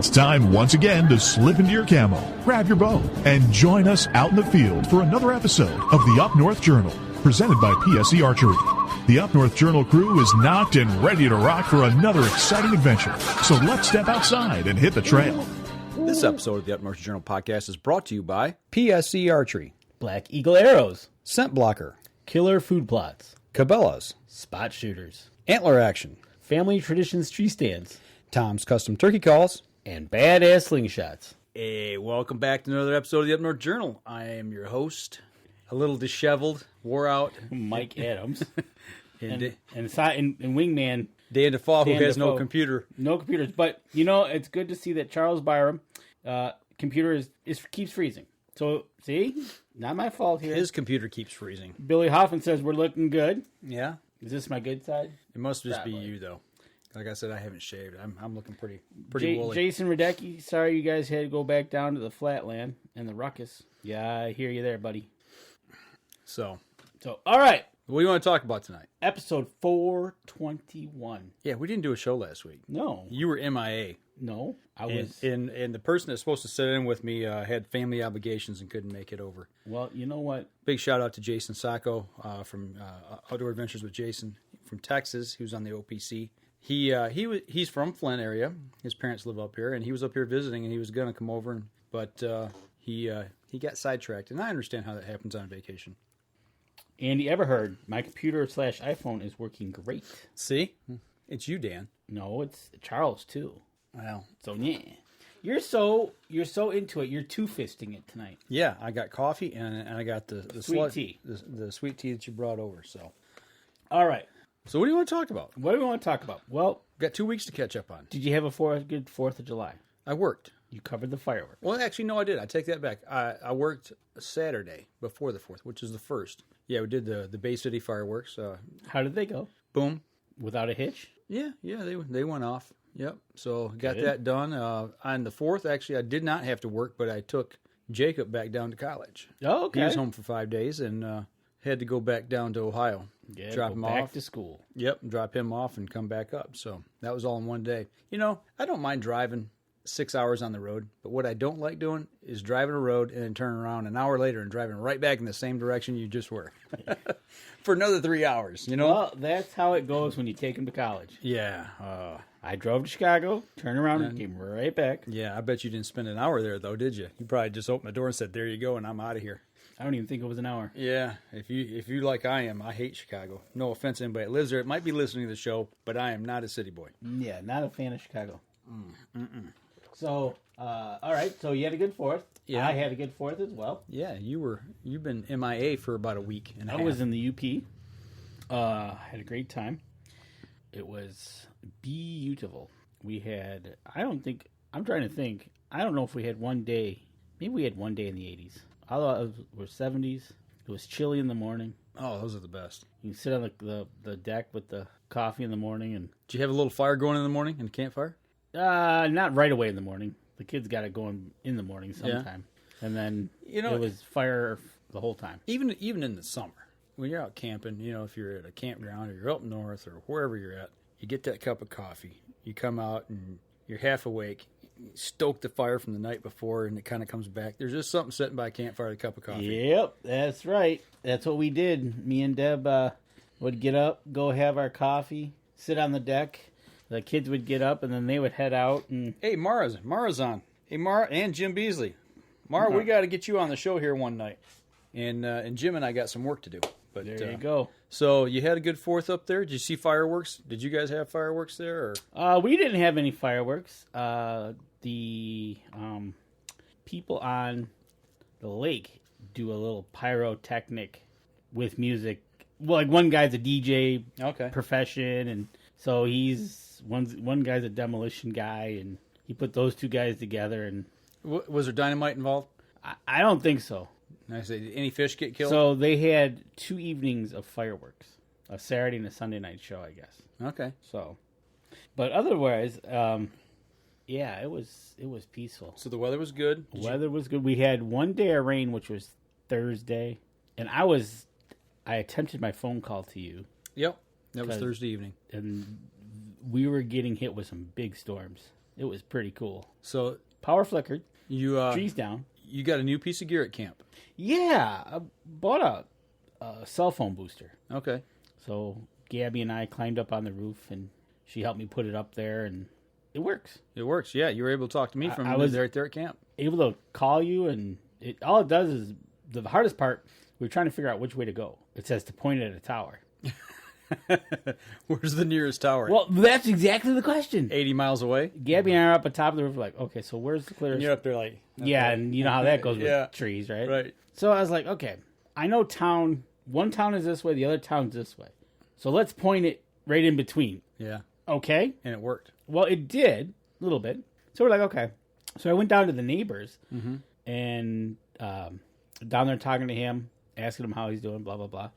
It's time once again to slip into your camo, grab your bow, and join us out in the field for another episode of the Up North Journal, presented by PSE Archery. The Up North Journal crew is knocked and ready to rock for another exciting adventure. So let's step outside and hit the trail. This episode of the Up North Journal podcast is brought to you by PSE Archery, Black Eagle Arrows, Scent Blocker, Killer Food Plots, Cabela's, Spot Shooters, Antler Action, Family Traditions Tree Stands, Tom's Custom Turkey Calls, and Badass Slingshots. Hey, welcome back to another episode of the Up North Journal. I am your host, a little disheveled, wore out, Mike Adams, and Dan Wingman Defoe, who Dan has no Defoe. computer. No computers, but you know it's good to see that Charles Byram computer keeps freezing. So see, not my fault here. His computer keeps freezing. Billy Hoffman says we're looking good. Yeah, Is this my good side? it must just be Probably. you though. Like I said, I haven't shaved. I'm looking pretty woolly. Jason Radecki, sorry you guys had to go back down to the flatland and the ruckus. Yeah, I hear you there, buddy. So, All right, what do you want to talk about tonight? episode 421. Yeah, we didn't do a show last week. No, You were MIA. no, I was. And the person that's supposed to sit in with me had family obligations and couldn't make it over. Well, you know what? Big shout out to Jason Sacco from Outdoor Adventures with Jason from Texas. He was on the OPC. He's from Flint area. His parents live up here, and he was up here visiting, and he was going to come over, but he got sidetracked. And I understand how that happens on vacation. Andy Everheard, my computer / iPhone is working great. See, it's you, Dan. No, it's Charles too. Well, So yeah, you're so into it. You're two-fisting it tonight. yeah, I got coffee and I got the Sweet tea. the sweet tea that you brought over. So All right, what do you want to talk about? what do we want to talk about? Well, We've got 2 weeks to catch up on. did you have a good 4th of July? I worked. You covered the fireworks. Well, actually, no, I did. I take that back. I worked Saturday before the 4th, which is the 1st. Yeah, we did the Bay City fireworks. How did they go? Boom. Without a hitch? Yeah, they went off. Yep. So got Good. that done. On the 4th, actually, I did not have to work, but I took Jacob back down to college. Oh, okay. He was home for 5 days and had to go back down to Ohio. Yeah, drop go him back off. to school. Yep, drop him off and come back up. So that was all in one day. You know, I don't mind driving 6 hours on the road, but what I don't like doing is driving a road and then turning around an hour later and driving right back in the same direction you just were for another 3 hours, you know? Well, that's how it goes when you take them to college. Yeah. I drove to Chicago, turned around, and came right back. Yeah, I bet you didn't spend an hour there, though, did you? You probably just opened the door and said, there you go, and I'm out of here. I don't even think it was an hour. Yeah, if you like I am, I hate Chicago. No offense to anybody that lives there. It might be listening to the show, but I am not a city boy. Yeah, not a fan of Chicago. So, all right. So you had a good 4th. Yeah. I had a good 4th as well. Yeah, you've been MIA for about a week and a I half. was in the UP. Had a great time. It was beautiful. We had, I'm trying to think. I don't know if we had one day. Maybe we had one day in the 80s. Although it was 70s. It was chilly in the morning. Oh, those are the best. You can sit on the deck with the coffee in the morning. And Did you have a little fire going in the morning and a campfire? not right away in the morning. The kids got it going in the morning sometime. And then You know- it was fire the whole time. Even in the summer, when you're out camping, you know, if you're at a campground or you're up north or wherever you're at, you get that cup of coffee. You come out and you're half awake. You stoke the fire from the night before, and it kind of comes back. There's just something sitting by a campfire with a cup of coffee. Yep, that's right. That's what we did. Me and Deb would get up, go have our coffee, sit on the deck. The kids would get up, and then they would head out. And Hey, Mara's on. Hey, Mara and Jim Beasley. Mara, we got to get you on the show here one night. And Jim and I got some work to do. But there you go. So you had a good 4th up there? Did you see fireworks? Did you guys have fireworks there? Or? We didn't have any fireworks. The people on the lake do a little pyrotechnic with music. Well, like one guy's a DJ Okay. profession, and so one guy's a demolition guy, and he put those two guys together. And Was there dynamite involved? I don't think so. I say, did any fish get killed? So they had 2 evenings of fireworks, a Saturday and a Sunday night show, I guess. Okay. So, but otherwise, yeah, it was peaceful. So the weather was good. Weather was good. We had one day of rain, which was Thursday, and I attempted my phone call to you, Yep. That was 'Cause- Thursday evening. and we were getting hit with some big storms. It was pretty cool. So Power flickered. you Trees down. you got a new piece of gear at camp. Yeah, I bought a cell phone booster. Okay. So Gabby and I climbed up on the roof, and she helped me put it up there, and it works. It works. Yeah, you were able to talk to me from I was right there at camp. Able to call you, and all it does is, the hardest part, we were trying to figure out which way to go. It says to point at a tower. Where's the nearest tower? Well, that's exactly the question. 80 miles away. Gabby and I are up at top of the roof, like, okay, so where's the clearest? And you're up there like, Yeah, and you know how that goes with trees, right? Right. So I was like, okay, I know one town is this way, the other town's this way. So let's point it right in between. Yeah. Okay. And it worked. Well, it did, a little bit. So we're like, okay. So I went down to the neighbors and down there talking to him, asking him how he's doing, blah, blah, blah.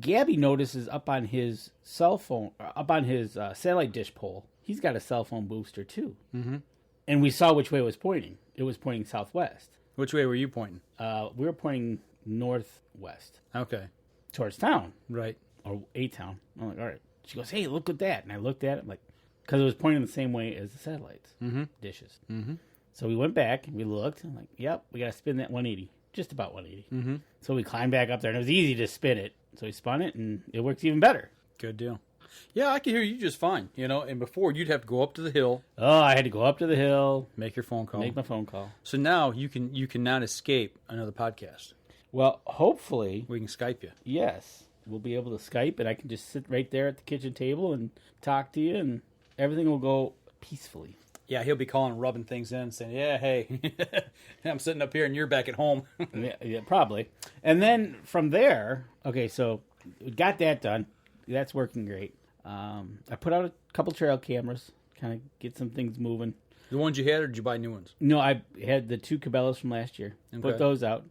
Gabby notices up on his cell phone, up on his satellite dish pole, he's got a cell phone booster too. Mm-hmm. And we saw which way it was pointing. It was pointing southwest. Which way were you pointing? We were pointing northwest. Okay. Towards town. Right. Or a town. I'm like, all right. She goes, hey, look at that. And I looked at it, I'm like, because it was pointing the same way as the satellites dishes. Mm-hmm. So we went back and we looked. I'm like, yep, we got to spin that 180. Just about 180. Mm-hmm. So we climbed back up there, and it was easy to spin it. So we spun it, and it works even better. Good deal. Yeah, I can hear you just fine. And before you'd have to go up to the hill. Oh, I had to go up to the hill. Make your phone call. Make my phone call. So now you cannot escape another podcast. Well, hopefully. We can Skype you. Yes. We'll be able to Skype, and I can just sit right there at the kitchen table and talk to you, and everything will go peacefully. Yeah, he'll be calling and rubbing things in, saying, yeah, hey, I'm sitting up here and you're back at home. yeah, probably. And then from there, okay, so we got that done. That's working great. I put out a couple trail cameras, kind of get some things moving. The ones you had, or did you buy new ones? No, I had the 2 Cabela's from last year. Okay. Put those out.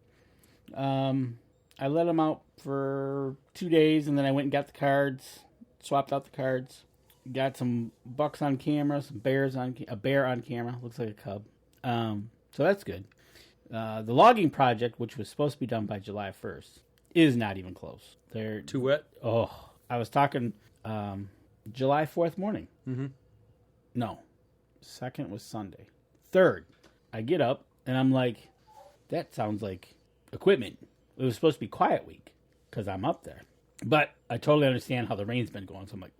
I let them out for 2 days, and then I went and got the cards, swapped out the cards. Got some bucks on camera, some bears a bear on camera. Looks like a cub. So that's good. The logging project, which was supposed to be done by July 1st, is not even close. They're too wet. Oh, I was talking July 4th morning. Mm-hmm. No, 2nd was Sunday. 3rd, I get up and I'm like, that sounds like equipment. It was supposed to be quiet week because I'm up there, but I totally understand how the rain's been going. So I'm like,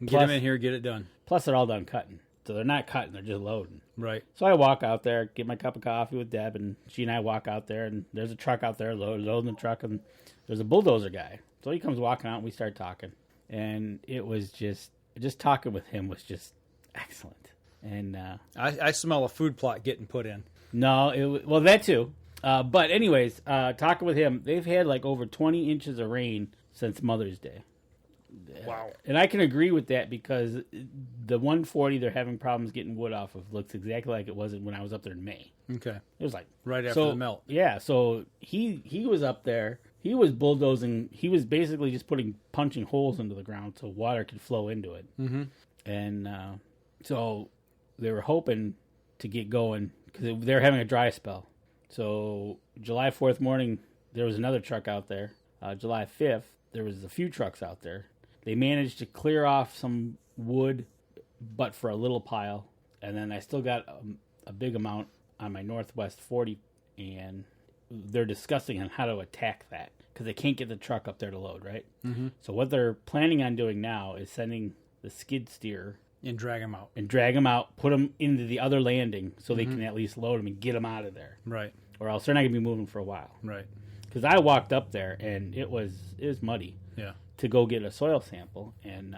Get them in here, get it done. Plus, they're all done cutting. So they're not cutting, they're just loading. Right. So I walk out there, get my cup of coffee with Deb, and she and I walk out there, and there's a truck out there loading the truck, and there's a bulldozer guy. So he comes walking out, and we start talking. And it was just talking with him was just excellent. And I smell a food plot getting put in. No, well, that too. But anyways, talking with him, they've had like over 20 inches of rain since Mother's Day. Wow. And I can agree with that because the 140 they're having problems getting wood off of looks exactly like it was when I was up there in May. Okay. It was like right after the melt. Yeah, so he was up there. He was bulldozing. He was basically just punching holes into the ground so water could flow into it. Mm-hmm. And so they were hoping to get going because they were having a dry spell. So July 4th morning, there was another truck out there. July 5th, there was a few trucks out there. They managed to clear off some wood, but for a little pile. And then I still got a big amount on my Northwest 40, and they're discussing on how to attack that because they can't get the truck up there to load, right? Mm-hmm. So what they're planning on doing now is sending the skid steer and drag them out. Put them into the other landing so they can at least load them and get them out of there. Right. Or else they're not going to be moving for a while. Right. Because I walked up there and it was muddy. Yeah. To go get a soil sample, and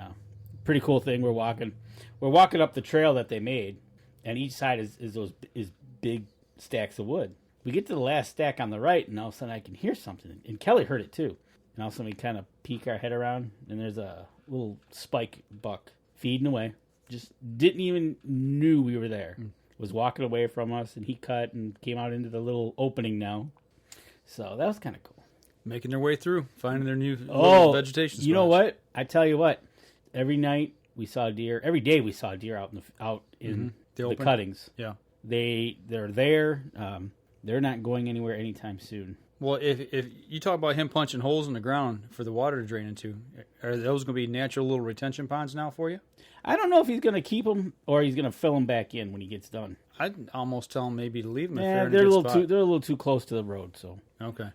pretty cool thing. We're walking up the trail that they made, and each side is big stacks of wood. We get to the last stack on the right, and all of a sudden I can hear something, and Kelly heard it too. And all of a sudden we kind of peek our head around, and there's a little spike buck feeding away. Just didn't even knew we were there. Was walking away from us, and he cut and came out into the little opening now. So that was kind of cool. Making their way through, finding their new vegetation spots. You know what? I tell you what. Every night we saw deer. Every day we saw deer out in the cuttings. Yeah, they're there. They're not going anywhere anytime soon. Well, if you talk about him punching holes in the ground for the water to drain into, are those going to be natural little retention ponds now for you? I don't know if he's going to keep them or he's going to fill them back in when he gets done. I'd almost tell him maybe to leave them. Yeah, if they're a spot. they're a little too close to the road. So Okay.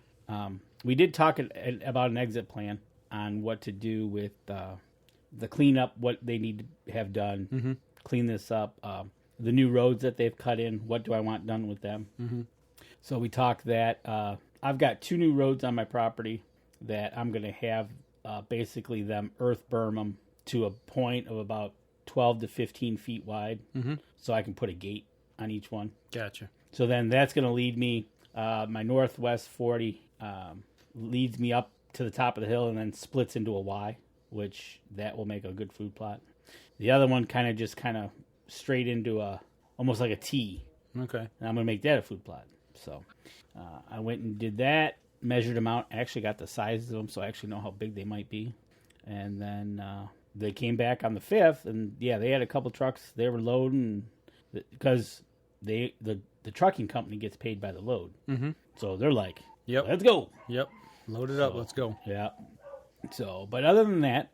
we did talk about an exit plan on what to do with the cleanup, what they need to have done, clean this up, the new roads that they've cut in. What do I want done with them? Mm-hmm. So we talked that. I've got 2 new roads on my property that I'm going to have basically them earth berm them to a point of about 12 to 15 feet wide, so I can put a gate on each one. Gotcha. So then that's going to lead me, my northwest 40 leads me up to the top of the hill and then splits into a Y, which that will make a good food plot. The other one kind of straight into almost like a T. Okay. And I'm going to make that a food plot. So I went and did that, measured them out, actually got the sizes of them, so I actually know how big they might be. And then they came back on the 5th, and yeah, they had a couple trucks. They were loading because the trucking company gets paid by the load. Mm-hmm. So they're like, "Yep, let's go." Yep, load it up, let's go. Yeah. So, but other than that,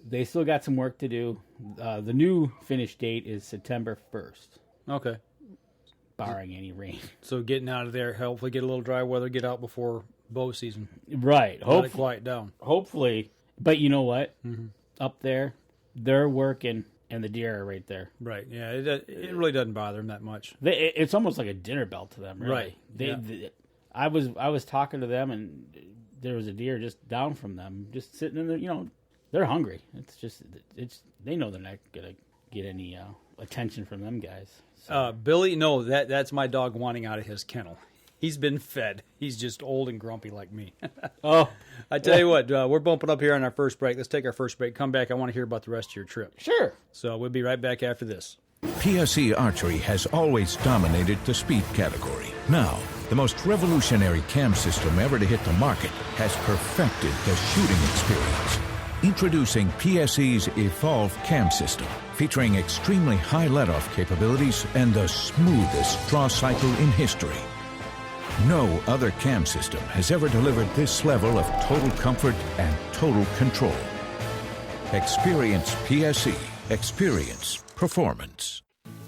they still got some work to do. The new finish date is September 1st. Okay. Barring any rain. So getting out of there, hopefully get a little dry weather, get out before bow season. Right. Let it quiet down. Hopefully. But you know what? Mm-hmm. Up there, they're working, and the deer are right there. Right. Yeah, it really doesn't bother them that much. It's almost like a dinner bell to them, really. Right. I was talking to them, and there was a deer just down from them, just sitting in there. They're hungry. They know they're not gonna get any attention from them guys. So. Billy, no, that's my dog wanting out of his kennel. He's been fed. He's just old and grumpy like me. Oh. I tell you what, we're bumping up here on our first break. Let's take our first break. Come back. I want to hear about the rest of your trip. Sure. So we'll be right back after this. PSE Archery has always dominated the speed category. Now, the most revolutionary cam system ever to hit the market has perfected the shooting experience. Introducing PSE's Evolve cam system, featuring extremely high let-off capabilities and the smoothest draw cycle in history. No other cam system has ever delivered this level of total comfort and total control. Experience PSE. Experience performance.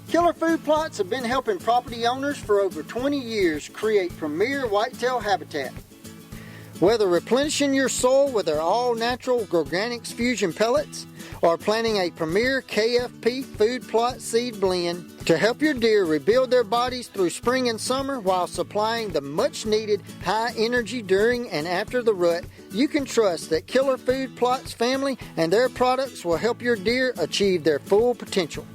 Killer Food Plots have been helping property owners for over 20 years create premier whitetail habitat. Whether replenishing your soil with their all-natural Organics Fusion pellets or planting a premier KFP food plot seed blend to help your deer rebuild their bodies through spring and summer while supplying the much-needed high energy during and after the rut, you can trust that Killer Food Plots family and their products will help your deer achieve their full potential.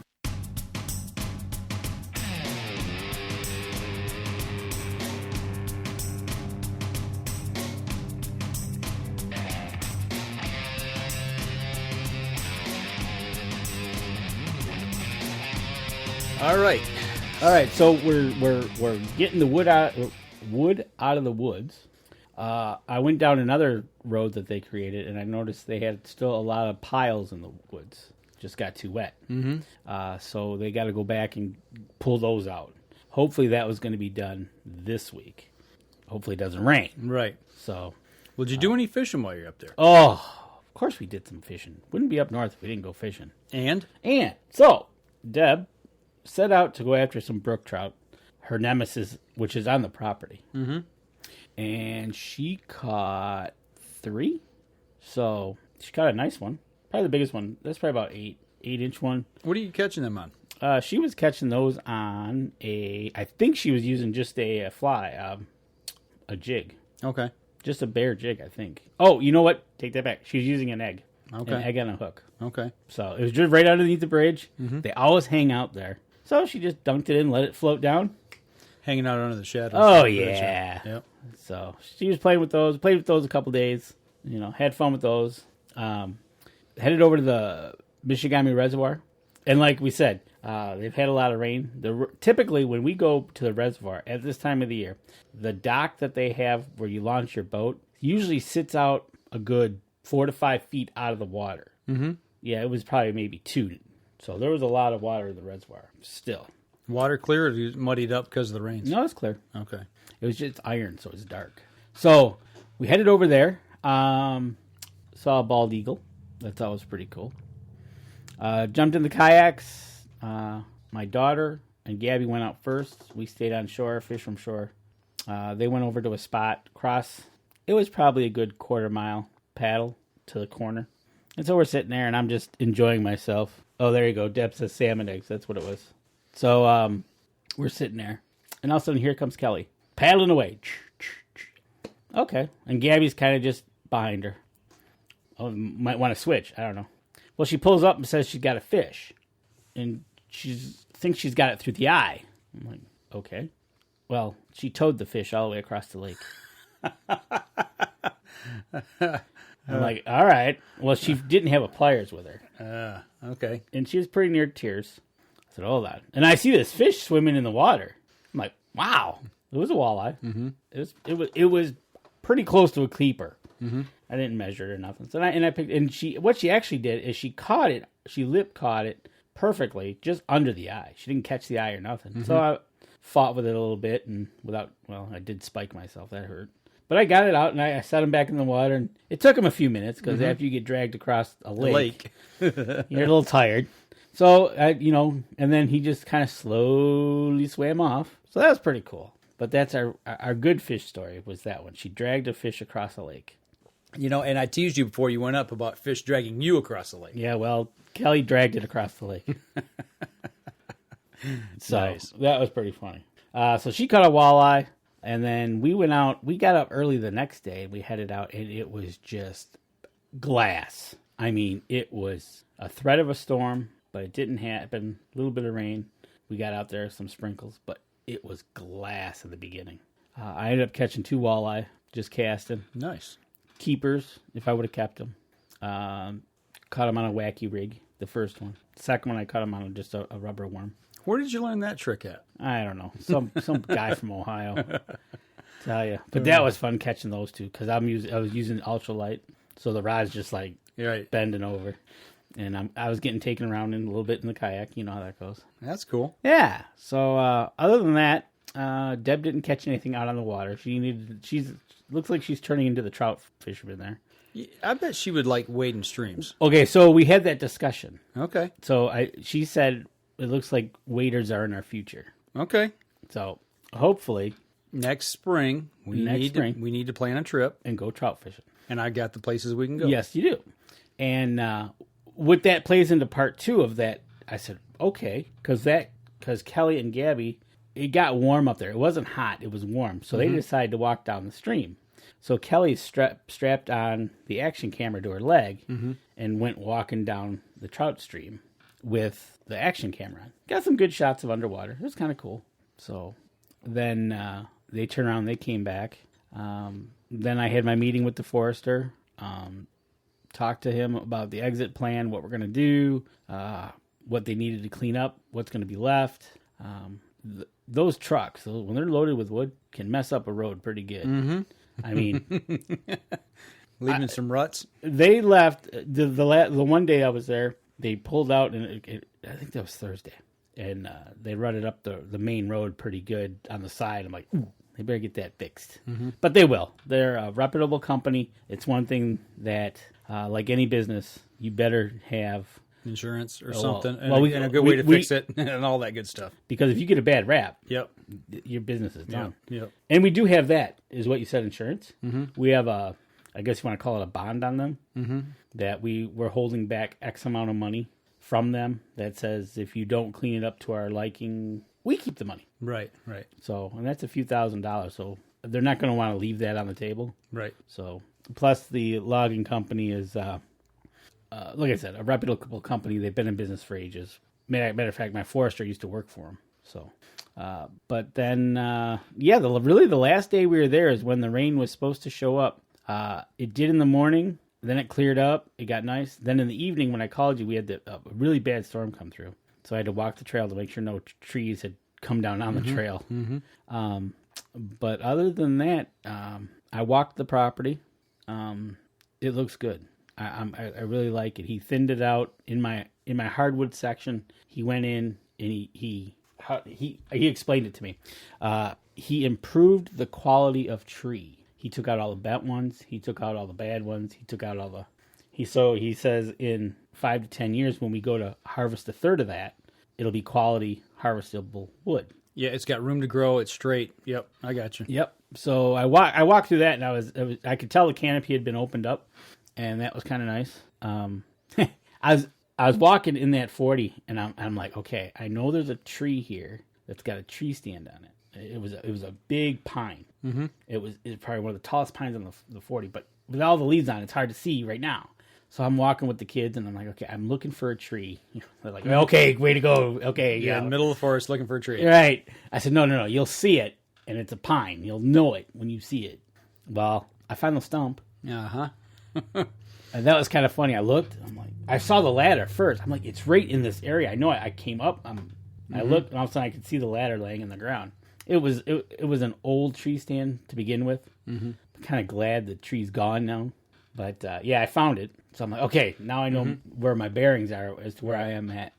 All right. So we're getting the wood out of the woods. I went down another road that they created, and I noticed they had still a lot of piles in the woods. Just got too wet. Mm-hmm. So they got to go back and pull those out. Hopefully that was going to be done this week. Hopefully it doesn't rain. Right. So. Well, did you do any fishing while you're up there? Oh, of course we did some fishing. Wouldn't be up north if we didn't go fishing. And so Deb set out to go after some brook trout, her nemesis, which is on the property. Mm-hmm. And she caught 3. So she caught a nice one. Probably the biggest one. That's probably about 8-inch one. What are you catching them on? She was catching those on I think she was using just a fly, a jig. Okay. Just a bare jig, I think. Oh, you know what? Take that back. She was using an egg. Okay. An egg on a hook. Okay. So it was just right underneath the bridge. Mm-hmm. They always hang out there. So she just dunked it in, let it float down. Hanging out under the shadows. Oh, yeah. Yep. So she was playing with those. Played with those a couple days. Had fun with those. Headed over to the Michigami Reservoir. And like we said, they've had a lot of rain. Typically, when we go to the reservoir at this time of the year, the dock that they have where you launch your boat usually sits out a good 4 to 5 feet out of the water. Mm-hmm. Yeah, it was probably maybe 2. So there was a lot of water in the reservoir still. Water clear, or you muddied up because of the rains? No, it's clear. Okay. It was just iron, so it's dark. So we headed over there. Saw a bald eagle. That thought was pretty cool. Jumped in the kayaks. My daughter and Gabby went out first. We stayed on shore, fish from shore. They went over to a spot across. It was probably a good quarter-mile paddle to the corner. And so we're sitting there, and I'm just enjoying myself. Oh, there you go. Deb says salmon eggs. That's what it was. So we're sitting there, and all of a sudden, here comes Kelly, paddling away. Okay. And Gabby's kind of just behind her. Oh, might want to switch. I don't know. Well, she pulls up and says she's got a fish, and she thinks she's got it through the eye. I'm like, okay. Well, she towed the fish all the way across the lake. I'm like, all right. Well, she didn't have a pliers with her. Okay. And she was pretty near tears. I said, hold on. And I see this fish swimming in the water. I'm like, wow. It was a walleye. Mm-hmm. It was pretty close to a keeper. Mm-hmm. I didn't measure it or nothing. So I picked, and what she actually did is she caught it. She lip caught it perfectly just under the eye. She didn't catch the eye or nothing. Mm-hmm. So I fought with it a little bit, and I did spike myself. That hurt. But I got it out, and I set him back in the water, and it took him a few minutes, because after you get dragged across a lake. You're a little tired. So, and then he just kind of slowly swam off. So that was pretty cool. But that's our good fish story, was that one. She dragged a fish across a lake. And I teased you before you went up about fish dragging you across the lake. Yeah, well, Kelly dragged it across the lake. So nice. That was pretty funny. So she caught a walleye, and then we went out. We got up early the next day, and we headed out, and it was just glass. I mean, it was a threat of a storm, but it didn't happen. A little bit of rain. We got out there, some sprinkles, but it was glass in the beginning. I ended up catching 2 walleye, just casting. Nice. Keepers, if I would have kept them. Caught them on a wacky rig, the first one. The second one, I caught them on just a rubber worm. Where did you learn that trick at? I don't know. Some guy from Ohio. Tell you. But that was fun catching those 2, because I was using ultralight, so the rod's just like bending over. And I was getting taken around in a little bit in the kayak. You know how that goes. That's cool. Yeah. So other than that, Deb didn't catch anything out on the water. Looks like she's turning into the trout fisherman there. I bet she would like wade in streams. Okay, so we had that discussion. Okay. So she said it looks like waders are in our future. Okay. So hopefully next spring we need to plan a trip and go trout fishing. And I got the places we can go. Yes, you do. And what that plays into part 2 of that, I said, okay, because Kelly and Gabby, it got warm up there. It wasn't hot, it was warm. So they decided to walk down the stream. So Kelly strapped on the action camera to her leg and went walking down the trout stream with the action camera on. Got some good shots of underwater. It was kind of cool. So then they turned around, they came back. Then I had my meeting with the forester. Talked to him about the exit plan, what we're going to do, what they needed to clean up, what's going to be left. Those trucks, when they're loaded with wood, can mess up a road pretty good. Mm-hmm. I mean, leaving some ruts. They left the one day I was there. They pulled out, and I think that was Thursday, and they rutted up the main road pretty good on the side. I'm like, ooh, they better get that fixed. Mm-hmm. But they will. They're a reputable company. It's one thing that, like any business, you better have insurance or something, and a good way to fix it, and all that good stuff. Because if you get a bad rap, your business is done. Yep. And we do have that, is what you said, insurance. Mm-hmm. We have I guess you want to call it a bond on them, that we're holding back X amount of money from them that says if you don't clean it up to our liking, we keep the money. Right. So, and that's a few $1,000s, so they're not going to want to leave that on the table. Right. So, plus the logging company is... like I said, a reputable company. They've been in business for ages. Matter of fact, my forester used to work for them. So, but then, the last day we were there is when the rain was supposed to show up. It did in the morning. Then it cleared up. It got nice. Then in the evening, when I called you, we had a really bad storm come through. So I had to walk the trail to make sure no trees had come down on the trail. Mm-hmm. But other than that, I walked the property. It looks good. I really like it. He thinned it out in my hardwood section. He went in and he he explained it to me. He improved the quality of tree. He took out all the bent ones. He took out all the bad ones. He took out all the... He says in 5 to 10 years, when we go to harvest a third of that, it'll be quality harvestable wood. Yeah, it's got room to grow. It's straight. Yep, I got you. Yep. So I walked through that, and I could tell the canopy had been opened up, and that was kind of nice. I was walking in that 40, and I'm like, okay, I know there's a tree here that's got a tree stand on it. It was a big pine. Mm-hmm. It was probably one of the tallest pines on the 40, but with all the leaves on it, it's hard to see right now. So I'm walking with the kids, and I'm like, okay, I'm looking for a tree. They're like, okay, way to go. Okay, yeah, in the middle of the forest looking for a tree. Right. I said, no, you'll see it, and it's a pine. You'll know it when you see it. Well, I found the stump. Uh-huh. And that was kind of funny. I looked. I'm like, I saw the ladder first. I'm like, it's right in this area. I know. I came up. I looked, and all of a sudden I could see the ladder laying in the ground. It was an old tree stand to begin with. Mm-hmm. I'm kind of glad the tree's gone now. But yeah, I found it. So I'm like, okay, now I know where my bearings are as to where I am at.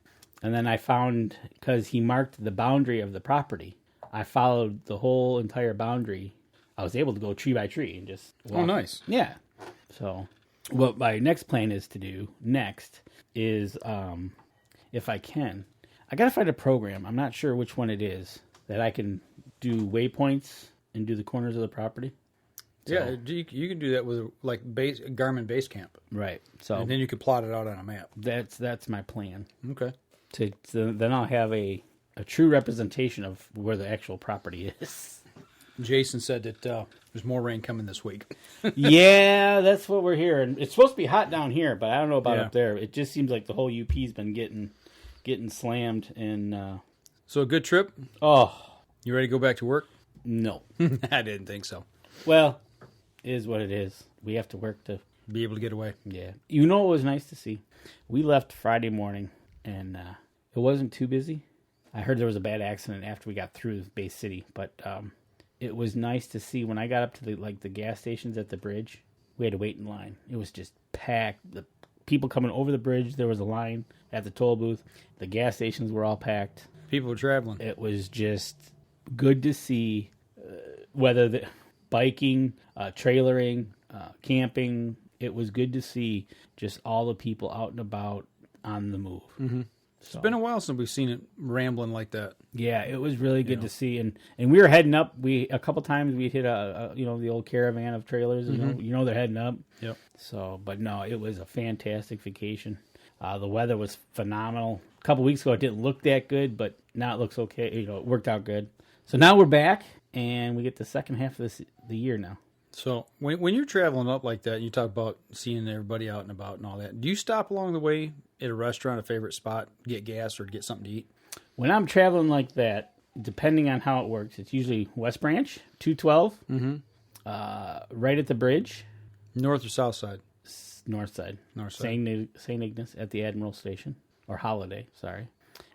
And then I found, because he marked the boundary of the property, I followed the whole entire boundary. I was able to go tree by tree and just walk. Oh, nice. Yeah. So what my next plan is to do next is, if I can, I got to find a program. I'm not sure which one it is that I can do waypoints and do the corners of the property. So, yeah, you can do that with like Garmin Base Camp. Right. So and then you can plot it out on a map. That's my plan. Okay. Then I'll have a true representation of where the actual property is. Jason said that there's more rain coming this week. Yeah, that's what we're hearing. It's supposed to be hot down here, but I don't know about Yeah. up there. It just seems like the whole UP's been getting slammed. And So a good trip? oh You ready to go back to work? no, I didn't think so. well, it is what it is. We have to work to. Be able to get away. Yeah, you know, it was nice to see. We left Friday morning, and it wasn't too busy. I heard there was a bad accident after we got through Bay City, but it was nice to see when I got up to the gas stations at the bridge. We had to wait in line. It was just packed. The people coming over the bridge, there was a line at the toll booth. The gas stations were all packed. People were traveling. It was just good to see whether the biking, trailering, camping. It was good to see just all the people out and about on the move. Mm-hmm. It's been a while since we've seen it rambling like that. Yeah, it was really good to see, and we were heading up. A couple times we hit the old caravan of trailers. You know they're heading up. Yep. So, but no, it was a fantastic vacation. The weather was phenomenal. A couple weeks ago it didn't look that good, but now it looks okay. It worked out good. So now we're back, and we get the second half of the year now. So when you're traveling up like that, you talk about seeing everybody out and about and all that. Do you stop along the way at a restaurant, a favorite spot, get gas or get something to eat? When I'm traveling like that, depending on how it works, it's usually West Branch, 212, right at the bridge. North or south side? North side. North side. St. Ignace at the Admiral Station, or Holiday, sorry.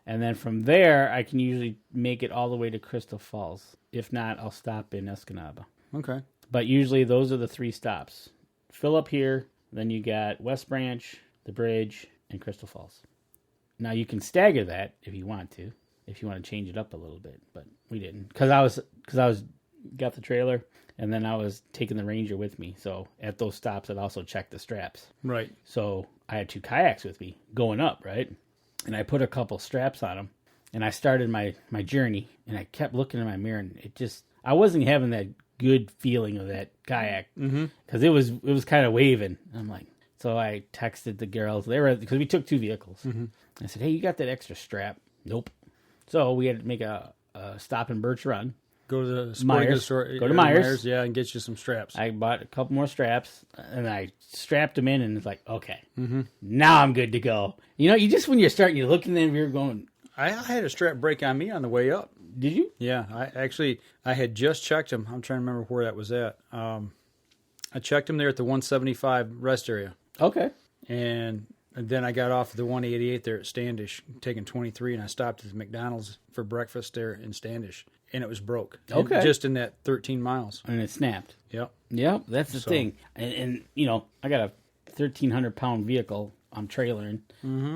And then from there, I can usually make it all the way to Crystal Falls. If not, I'll stop in Escanaba. Okay. But usually those are the three stops. Fill up here, then you got West Branch, the bridge, and Crystal Falls. Now you can stagger that if you want to change it up a little bit, but we didn't. Because I was got the trailer, and then I was taking the Ranger with me. So at those stops, I'd also check the straps. Right. So I had 2 kayaks with me going up, right? And I put a couple straps on them, and I started my journey, and I kept looking in my mirror, and I wasn't having that good feeling of that kayak because it was kind of waving. I'm like, so I texted the girls. Because we took 2 vehicles. I said, hey, you got that extra strap? Nope. So we had to make a stop in Birch Run. Go to the sporting Myers. goods store. Go to Myers. Yeah, and get you some straps. I bought a couple more straps, and I strapped them in, and it's like, okay, now I'm good to go. You know, when you're starting, you're looking there, you're going. I had a strap break on me on the way up. Did you? Yeah, I had just checked them. I'm trying to remember where that was at. I checked them there at the 175 rest area. Okay. And then I got off the 188 there at Standish, taking 23, and I stopped at the McDonald's for breakfast there in Standish, and it was broke. Okay. Just in that 13 miles. And it snapped. Yep. Yep, that's the thing. And I got a 1,300-pound vehicle I'm trailering,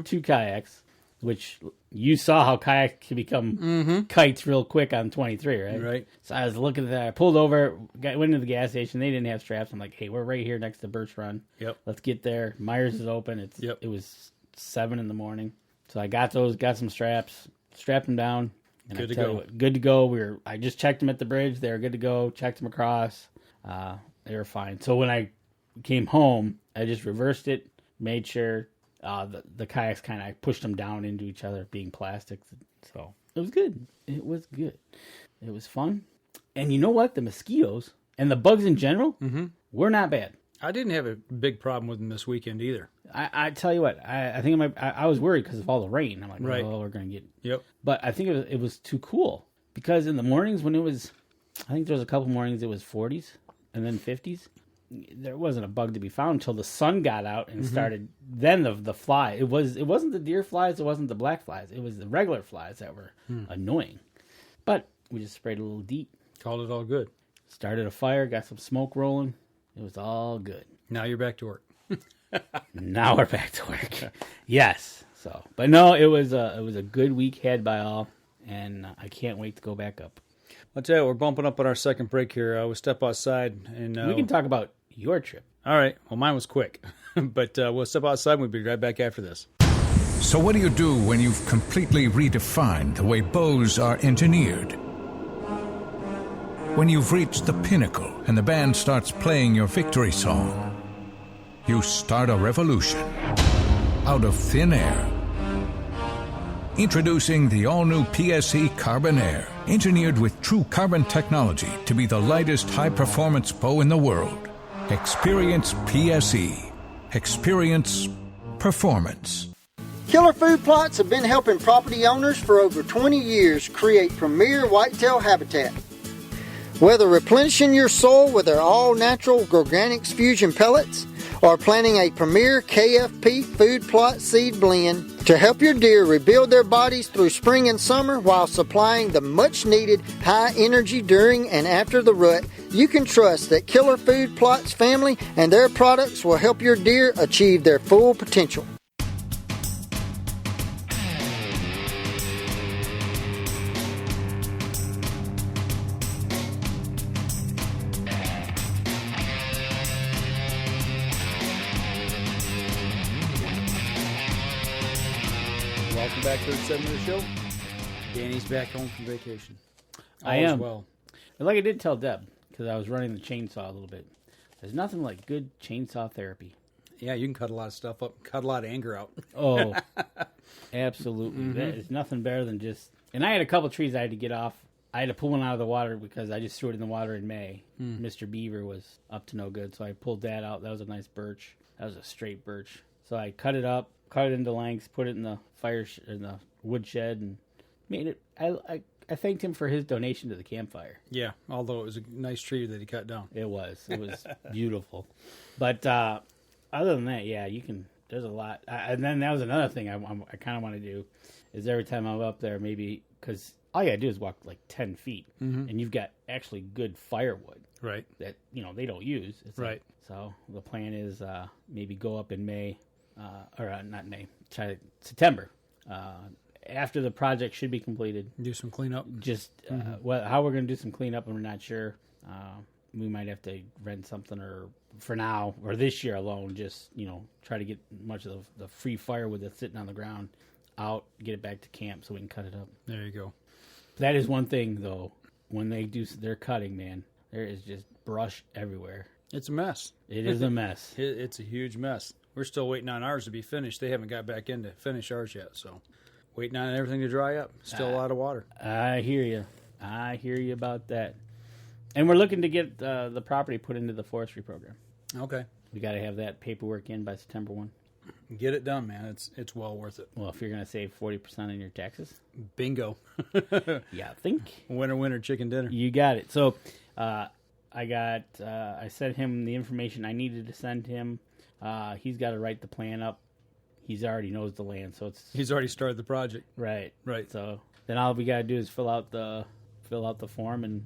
2 kayaks. which you saw how kayaks can become kites real quick on 23, right? Right. So I was looking at that. I pulled over, went into the gas station. They didn't have straps. I'm like, hey, we're right here next to Birch Run. Yep. Let's get there. Myers is open. It was 7 a.m. So I got some straps, strapped them down. And Good I to tell go. you what, good to go. I just checked them at the bridge. They were good to go. Checked them across. They were fine. So when I came home, I just reversed it, made sure the kayaks I pushed them down into each other, being plastics. So it was good. It was good. It was fun. And you know what? The mosquitoes and the bugs in general were not bad. I didn't have a big problem with them this weekend either. I tell you what, I think I was worried because of all the rain. I'm like, Right. oh, we're going to get... Yep. But I think it was too cool. Because in the mornings when it was... I think there was a couple mornings it was 40s and then 50s. There wasn't a bug to be found until the sun got out and started. Then the fly. It wasn't the deer flies. It wasn't the black flies. It was the regular flies that were annoying. But we just sprayed a little DEET. Called it all good. Started a fire. Got some smoke rolling. It was all good. Now you're back to work. Now we're back to work. Yes. So, but no, it was a good week had by all, and I can't wait to go back up. I'll tell you, we're bumping up on our second break here. We'll step outside and We can talk about your trip. All right. Well, mine was quick, but we'll step outside and we'll be right back after this. So what do you do when you've completely redefined the way bows are engineered? When you've reached the pinnacle and the band starts playing your victory song, you start a revolution out of thin air. Introducing the all-new PSE Carbon Air, engineered with true carbon technology to be the lightest high-performance bow in the world. Experience PSE. Experience performance. Killer Food Plots have been helping property owners for over 20 years create premier whitetail habitat. Whether replenishing your soil with their all-natural Organics Fusion pellets or planting a premier KFP food plot seed blend to help your deer rebuild their bodies through spring and summer while supplying the much-needed high energy during and after the rut, you can trust that Killer Food Plots family and their products will help your deer achieve their full potential. Welcome back to the 7-minute show. Danny's back home from vacation. I All is am. well. And like I did tell Deb, because I was running the chainsaw a little bit, there's nothing like good chainsaw therapy. Yeah, you can cut a lot of stuff up, cut a lot of anger out. Oh, absolutely. There's nothing better than just... And I had a couple trees I had to get off. I had to pull one out of the water because I just threw it in the water in May. Mr. Beaver was up to no good, so I pulled that out. That was a nice birch. That was a straight birch. So I cut it up, cut it into lengths, put it in the in the wood shed, and made it. I thanked him for his donation to the campfire. Yeah, although it was a nice tree that he cut down. It was beautiful. But other than that, yeah, you can. There's a lot. And then that was another thing I kind of want to do is every time I'm up there, maybe because all you gotta do is walk like 10 feet, and you've got actually good firewood. Right. That they don't use. It's Right. So the plan is maybe go up in May, not May, try September. After the project should be completed. Do some cleanup. Just how we're going to do some cleanup, and we're not sure. We might have to rent something, or for now, or this year alone, just try to get much of the free firewood that's sitting on the ground out, get it back to camp so we can cut it up. There you go. That is one thing, though. When they do their cutting, man, there is just brush everywhere. It's a mess. It is a mess. It's a huge mess. We're still waiting on ours to be finished. They haven't got back in to finish ours yet, so waiting on everything to dry up. Still a lot of water. I hear you. I hear you about that. And we're looking to get the property put into the forestry program. Okay. We got to have that paperwork in by September 1. Get it done, man. It's well worth it. Well, if you're going to save 40% on your taxes. Bingo. Yeah, I think. Winner, chicken dinner. You got it. So I sent him the information I needed to send him. He's got to write the plan up. He already knows the land, so He's already started the project. Right. Right. So then all we got to do is fill out the form and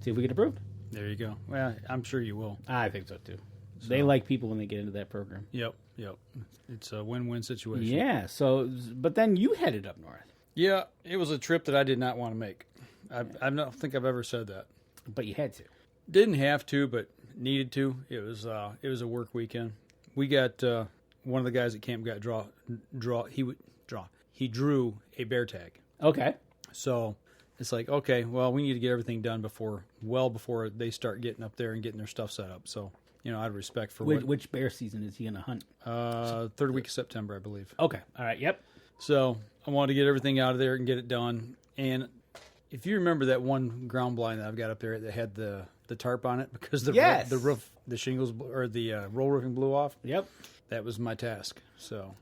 see if we get approved. There you go. Well, I'm sure you will. I think so too. They like people when they get into that program. Yep. It's a win-win situation. Yeah. So, but then you headed up north. Yeah, it was a trip that I did not want to make. I don't think I've ever said that. But you had to. Didn't have to, but needed to. It was a work weekend. We got one of the guys at camp got he drew a bear tag. Okay. So it's like, okay, well, we need to get everything done before they start getting up there and getting their stuff set up. So, I have respect for which bear season is he going to hunt? Third week of September, I believe. Okay. All right. Yep. So I wanted to get everything out of there and get it done. And if you remember that one ground blind that I've got up there that had the tarp on it because the roof, the shingles or the roll roofing blew off. Yep. That was my task. So,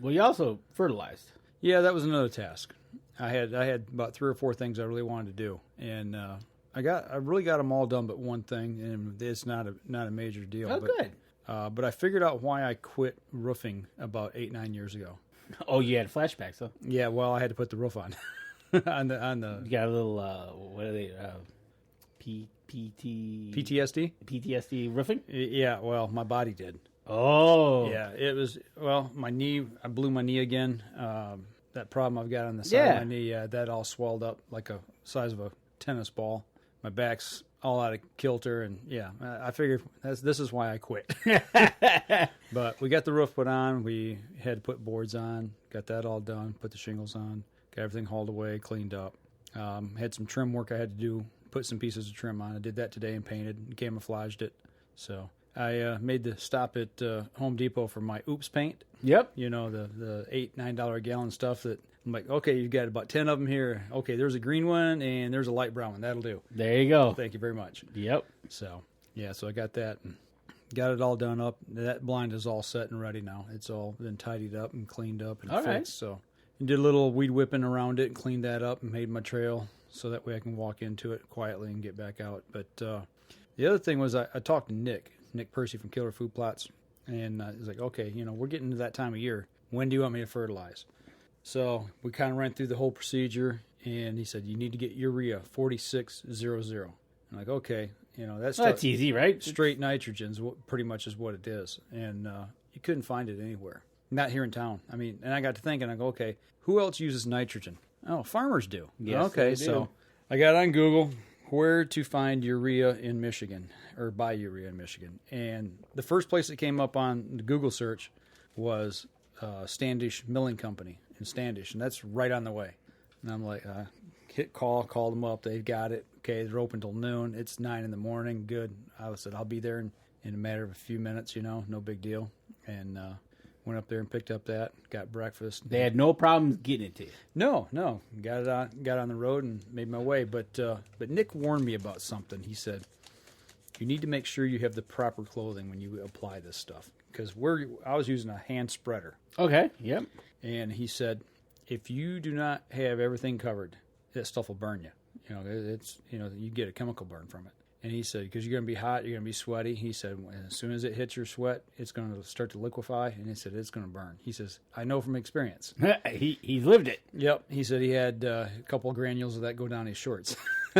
well, you also fertilized. Yeah, that was another task. I had about 3 or 4 things I really wanted to do, and I really got them all done, but one thing, and it's not a major deal. Oh, good. But I figured out why I quit roofing about 8-9 years ago. Oh, you had flashbacks, huh? Yeah, well, I had to put the roof on. on the. You got a little what are they? PTSD roofing? Yeah, well, my body did. Oh. Yeah, it was, my knee, I blew my knee again. That problem I've got on the side of my knee, that all swelled up like a size of a tennis ball. My back's all out of kilter, and I figured this is why I quit. But we got the roof put on. We had to put boards on, got that all done, put the shingles on, got everything hauled away, cleaned up. Had some trim work I had to do, put some pieces of trim on. I did that today and painted and camouflaged it. So I made the stop at Home Depot for my Oops paint. Yep. The $8-9 a gallon stuff that I'm like, okay, you've got about 10 of them here. Okay, there's a green one and there's a light brown one. That'll do. There you go. Thank you very much. Yep. So, so I got that and got it all done up. That blind is all set and ready now. It's all been tidied up and cleaned up and all fixed. Right. So, and did a little weed whipping around it and cleaned that up and made my trail so that way I can walk into it quietly and get back out. But the other thing was I talked to Nick Percy from Killer Food Plots, and he's like, okay, we're getting to that time of year. When do you want me to fertilize? So we kind of ran through the whole procedure, and he said, you need to get urea 4600. I'm like, okay, that's easy, right? Straight nitrogen's pretty much is what it is, and you couldn't find it anywhere. Not here in town. I mean, and I got to thinking, I go, okay, who else uses nitrogen? Oh, farmers do. Yes, okay, they do. So I got on Google where to find urea in Michigan or buy urea in Michigan, and the first place that came up on the Google search was Standish Milling Company in Standish, and that's right on the way. And I'm like, called them up. They've got it. Okay, they're open till noon. It's 9 in the morning. Good. I said I'll be there in a matter of a few minutes. No big deal. And went up there and picked up that. Got breakfast. They had no problems getting it to you. No. Got on the road and made my way. But Nick warned me about something. He said, you need to make sure you have the proper clothing when you apply this stuff. Because I was using a hand spreader. Okay, yep. And he said, if you do not have everything covered, that stuff will burn you. You get a chemical burn from it. And he said, because you're going to be hot, you're going to be sweaty. He said, as soon as it hits your sweat, it's going to start to liquefy. And he said, it's going to burn. He says, I know from experience. He's lived it. Yep. He said he had a couple of granules of that go down his shorts.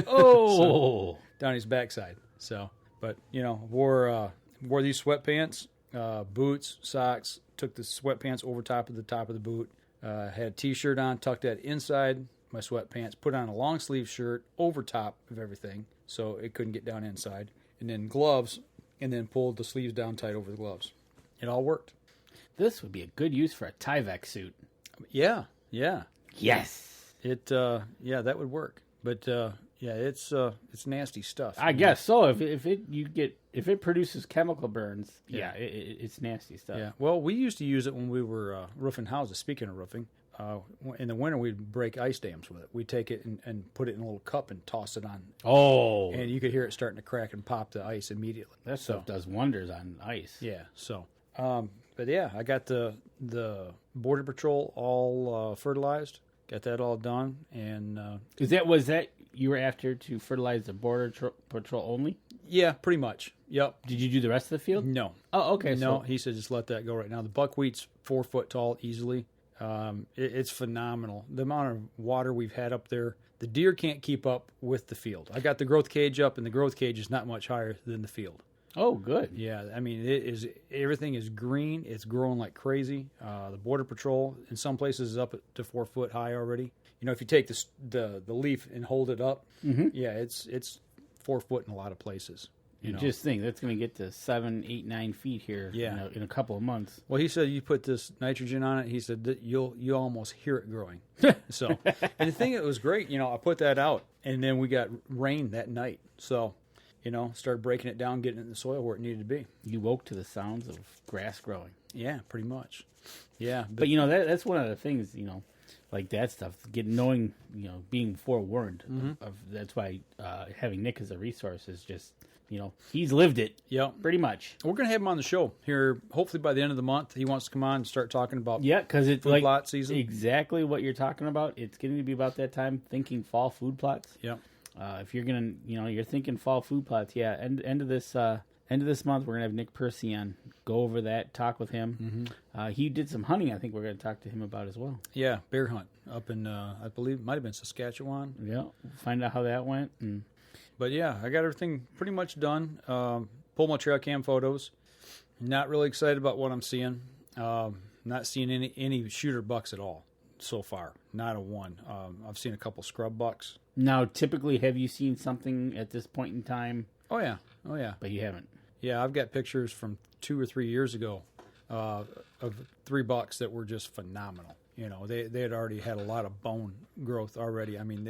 Oh. Down his backside. So, but, wore these sweatpants, boots, socks, took the sweatpants over top of the boot, had a T-shirt on, tucked that inside my sweatpants, put on a long sleeve shirt over top of everything so it couldn't get down inside, and then gloves, and then pulled the sleeves down tight over the gloves. It all worked. This would be a good use for a Tyvek suit. Yeah. Yes. That would work. But it's nasty stuff. I guess so. If it produces chemical burns, it's nasty stuff. Yeah. Well, we used to use it when we were roofing houses. Speaking of roofing, in the winter we'd break ice dams with it. We'd take it and put it in a little cup and toss it on. Oh. And you could hear it starting to crack and pop the ice immediately. That stuff does wonders on ice. Yeah. So, but yeah, I got the Border Patrol all fertilized. Got that all done, and was that you were after to fertilize the Border Patrol only? Yeah, pretty much. Yep. Did you do the rest of the field? No. Oh, okay. No, he said just let that go right now. The buckwheat's 4 foot tall easily. It's phenomenal. The amount of water we've had up there, the deer can't keep up with the field. I got the growth cage up, and the growth cage is not much higher than the field. Oh, good. Yeah, I mean, everything is green. It's growing like crazy. The Border Patrol in some places is up to 4 foot high already. You know, if you take the leaf and hold it up, yeah, it's 4 foot in a lot of places. You know? Just think that's going to get to 7, 8, 9 feet here. Yeah. In a couple of months. Well, he said you put this nitrogen on it. He said that you'll almost hear it growing. So, and the thing that was great, you know, I put that out, and then we got rain that night. So, you know, started breaking it down, getting it in the soil where it needed to be. You woke to the sounds of grass growing. Yeah, pretty much. Yeah, But you know, that's one of the things, you know, like that stuff, knowing, you know, being forewarned. That's why having Nick as a resource is just, you know, he's lived it. Yeah, pretty much. We're gonna have him on the show here. Hopefully by the end of the month, he wants to come on and start talking about because it's food like plot season. Exactly what you're talking about. It's going to be about that time, thinking fall food plots. Yeah. If you're gonna, you know, you're thinking fall food plots. Yeah. End of this month, we're gonna have Nick Percy on. Go over that. Talk with him. He did some hunting. I think we're gonna talk to him about as well. Yeah, bear hunt up in I believe it might have been Saskatchewan. Yeah. Find out how that went. But yeah, I got everything pretty much done. Pulled my trail cam photos. Not really excited about what I'm seeing. Not seeing any shooter bucks at all so far. Not a one. I've seen a couple scrub bucks. Now, typically, have you seen something at this point in time? Oh yeah. But you haven't. Yeah, I've got pictures from 2 or 3 years ago of 3 bucks that were just phenomenal. You know, they had already had a lot of bone growth already. I mean,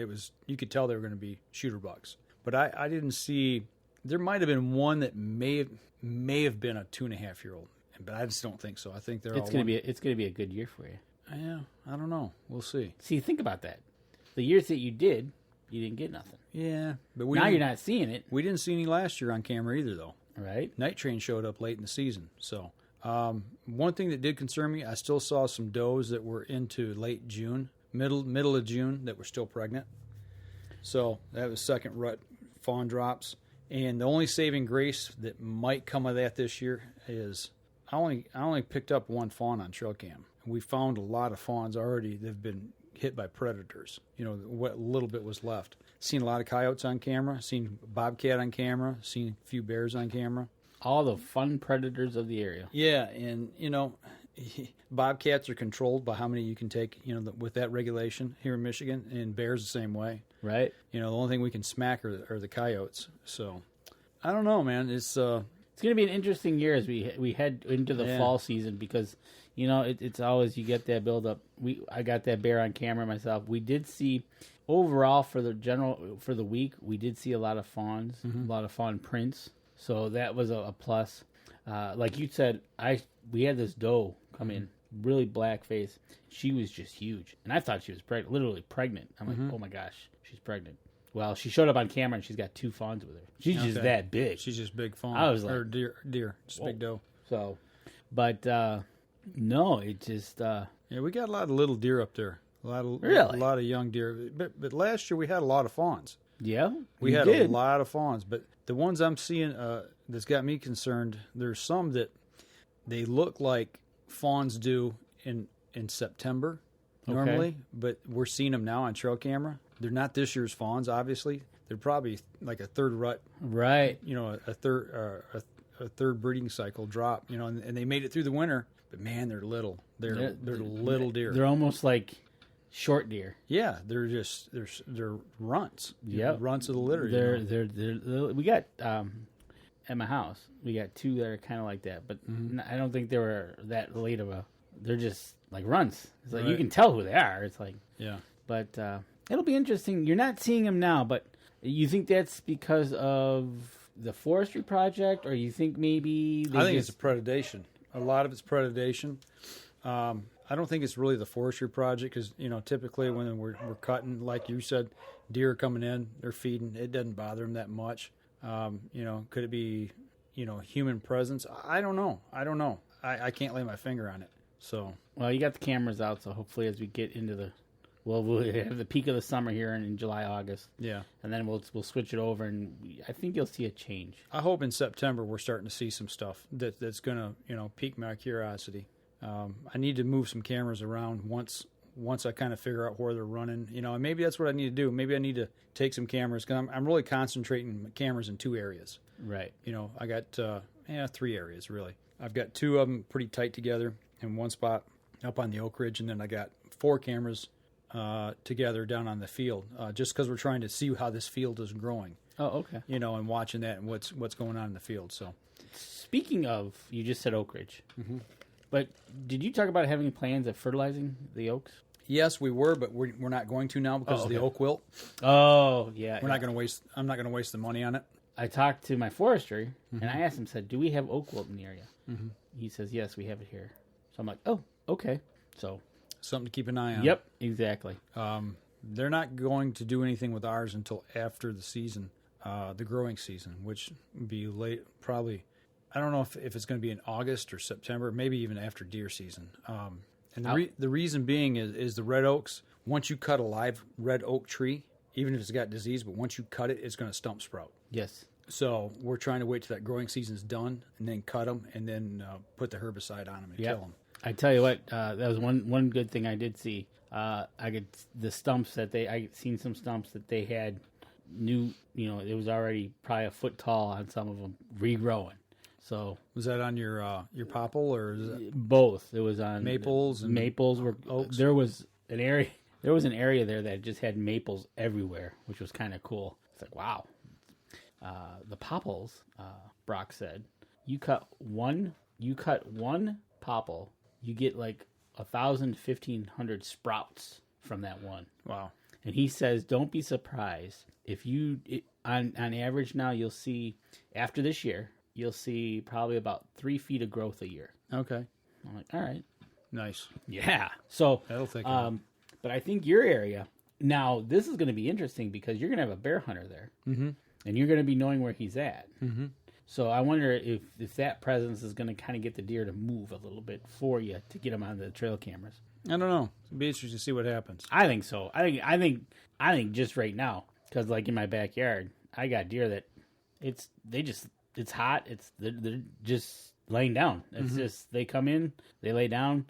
you could tell they were going to be shooter bucks. But I didn't see. There might have been one that may have been a 2.5-year-old, but I just don't think so. I think they're it's going to be a good year for you. Yeah, I don't know. We'll see. See, think about that. The years that you didn't get nothing. Yeah, but now you're not seeing it. We didn't see any last year on camera either, though. Right. Night Train showed up late in the season. So one thing that did concern me, I still saw some does that were into late June, middle of June, that were still pregnant. So that was second rut fawn drops. And the only saving grace that might come of that this year is I only picked up 1 fawn on trail cam. We found a lot of fawns already that have been hit by predators. You know, what little bit was left. Seen a lot of coyotes on camera. Seen bobcat on camera. Seen a few bears on camera. All the fun predators of the area. Yeah, and you know, bobcats are controlled by how many you can take. You know, with that regulation here in Michigan, and bears the same way. Right. You know, the only thing we can smack are the coyotes. So I don't know, man. It's going to be an interesting year as we head into the fall season because. You know, it's always you get that build up. I got that bear on camera myself. We did see overall for the week, we did see a lot of fawns, a lot of fawn prints. So that was a plus. Like you said, we had this doe come in, really black face. She was just huge, and I thought she was literally pregnant. I'm like, oh my gosh, she's pregnant. Well, she showed up on camera and she's got 2 fawns with her. She's just that big. She's just big fawn. I was like, or deer, just big doe. So, but. No, it just... Yeah, we got a lot of little deer up there. A lot of young deer. But last year we had a lot of fawns. Yeah, we had a lot of fawns. But the ones I'm seeing that's got me concerned, there's some that they look like fawns do in September normally, but we're seeing them now on trail camera. They're not this year's fawns, obviously. They're probably like a third rut. Right. You know, a third breeding cycle drop, you know, and they made it through the winter. But man, they're little. They're little deer. They're almost like short deer. Yeah, they're runts. Yeah, runts of the litter. They're we got at my house. We got 2 that are kind of like that, but I don't think they were that late of a. They're just like runts. It's like you can tell who they are. It's like but it'll be interesting. You're not seeing them now, but you think that's because of the forestry project, or you think maybe I think it's a predation. A lot of it's predation. I don't think it's really the forestry project because, you know, typically when we're cutting, like you said, deer coming in, they're feeding. It doesn't bother them that much. You know, could it be, you know, human presence? I don't know. I can't lay my finger on it. So, well, you got the cameras out, so hopefully as we get into we'll have the peak of the summer here in July, August. Yeah. And then we'll switch it over, and I think you'll see a change. I hope in September we're starting to see some stuff that's going to, you know, pique my curiosity. I need to move some cameras around once once I kind of figure out where they're running, and maybe that's what I need to do. Maybe I need to take some cameras because I'm really concentrating cameras in 2 areas. Right. I got 3 areas really. I've got 2 of them pretty tight together in one spot up on the Oak Ridge, and then I got 4 cameras together down on the field, just because we're trying to see how this field is growing. Oh, okay. And watching that and what's going on in the field. So, speaking of, you just said Oak Ridge, but did you talk about having plans of fertilizing the oaks? yes, we were, but we're not going to now because of the oak wilt. Oh, yeah. We're not going to waste. I'm not going to waste the money on it. I talked to my forester, and I asked him, said, do we have oak wilt in the area? He says, yes, we have it here. So I'm like, oh, okay. So Something to keep an eye on. Yep, exactly. They're not going to do anything with ours until after the season, the growing season, which would be late, probably. I don't know if it's going to be in August or September, maybe even after deer season. And the reason being is the red oaks, once you cut a live red oak tree, even if it's got disease, but once you cut it, it's going to stump sprout. Yes. So we're trying to wait till that growing season's done and then cut them and then put the herbicide on them and kill them. I tell you what, that was one good thing I did see. I could the stumps that I seen some stumps that they had new. It was already probably a foot tall on some of them, regrowing. So was that on your popple or is that both? It was on maples. And maples were oaks. There was an area. There was an area there that just had maples everywhere, which was kind of cool. It's like, wow. The popples, Brock said, you cut one popple, you get like 1,000, 1,500 sprouts from that one. Wow. And he says, don't be surprised if on average now you'll see after this year you'll see probably about 3 feet of growth a year. Okay. I'm like, all right, Nice. yeah. So That'll take. but I think your area now this is going to be interesting because you're going to have a bear hunter there. Mm-hmm. And you're going to be knowing where he's at. Mm-hmm. So I wonder if that presence is going to kind of get the deer to move a little bit for you to get them on the trail cameras. I don't know. It'll be interesting to see what happens. I think so. I think just right now, because like in my backyard, I got deer that it's hot. They're just laying down. It's just they come in, they lay down.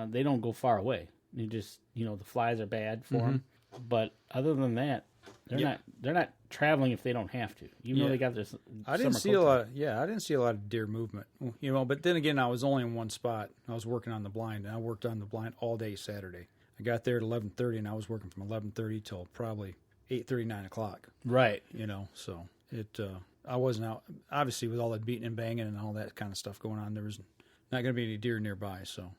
They don't go far away. They just the flies are bad for them. But other than that, they're not traveling if they don't have to. Even though they got this. I didn't see a lot of deer movement. But then again, I was only in one spot. I was working on the blind, and I worked on the blind all day Saturday. I got there at 11:30, and I was working from 11:30 till probably 8:30, 9 o'clock. Right. So it. I wasn't out. Obviously, with all that beating and banging and all that kind of stuff going on, there was not going to be any deer nearby. So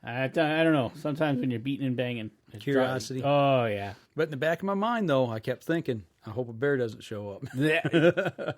I don't know. Sometimes when you're beating and banging, it's curiosity. Oh yeah. But in the back of my mind, though, I kept thinking, I hope a bear doesn't show up. I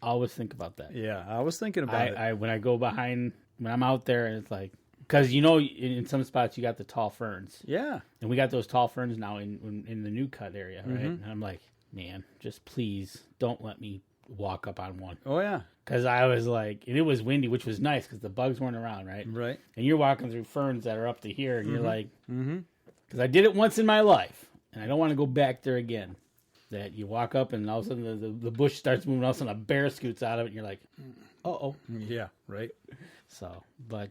always think about that. Yeah, I was thinking about it. When I go behind, when I'm out there, and it's like, because in some spots you got the tall ferns. Yeah. And we got those tall ferns now in the new cut area, right? And I'm like, man, just please don't let me walk up on one. Oh yeah. Because I was like, and it was windy, which was nice because the bugs weren't around, right? Right. And you're walking through ferns that are up to here, and you're like, because I did it once in my life, and I don't want to go back there again. That you walk up, and all of a sudden the bush starts moving, all of a sudden a bear scoots out of it, and you're like, uh-oh. Yeah, right. So, but,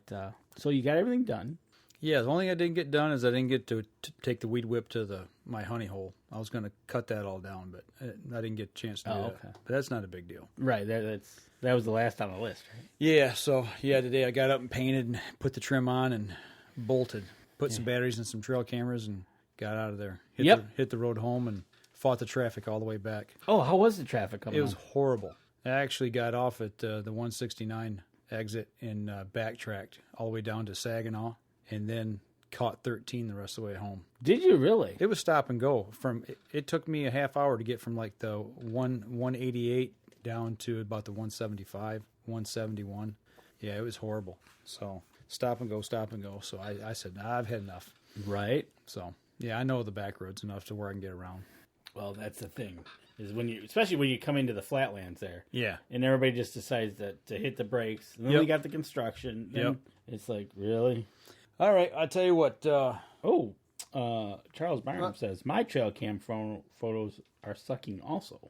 so you got everything done. Yeah, the only thing I didn't get done is I didn't get to take the weed whip to my honey hole. I was going to cut that all down, but I didn't get a chance to do that. Okay. But that's not a big deal. Right, that was the last on the list, right? Yeah, so, today I got up and painted and put the trim on and bolted. Put some batteries and some trail cameras and got out of there. Hit the road home and fought the traffic all the way back. Oh, how was the traffic coming It was horrible. I actually got off at the 169 exit and backtracked all the way down to Saginaw and then caught 13 the rest of the way home. Did you really? It was stop and go. It took me a half hour to get from like the 188 down to about the 175, 171. Yeah, it was horrible. So stop and go. So I said, nah, I've had enough. Right. So yeah, I know the back roads enough to where I can get around. Well, that's the thing, is especially when you come into the flatlands there. Yeah. And everybody just decides to hit the brakes. And then we got the construction. Then it's like, really? All right, I'll tell you what. Charles Barnum says, my trail cam photos are sucking also.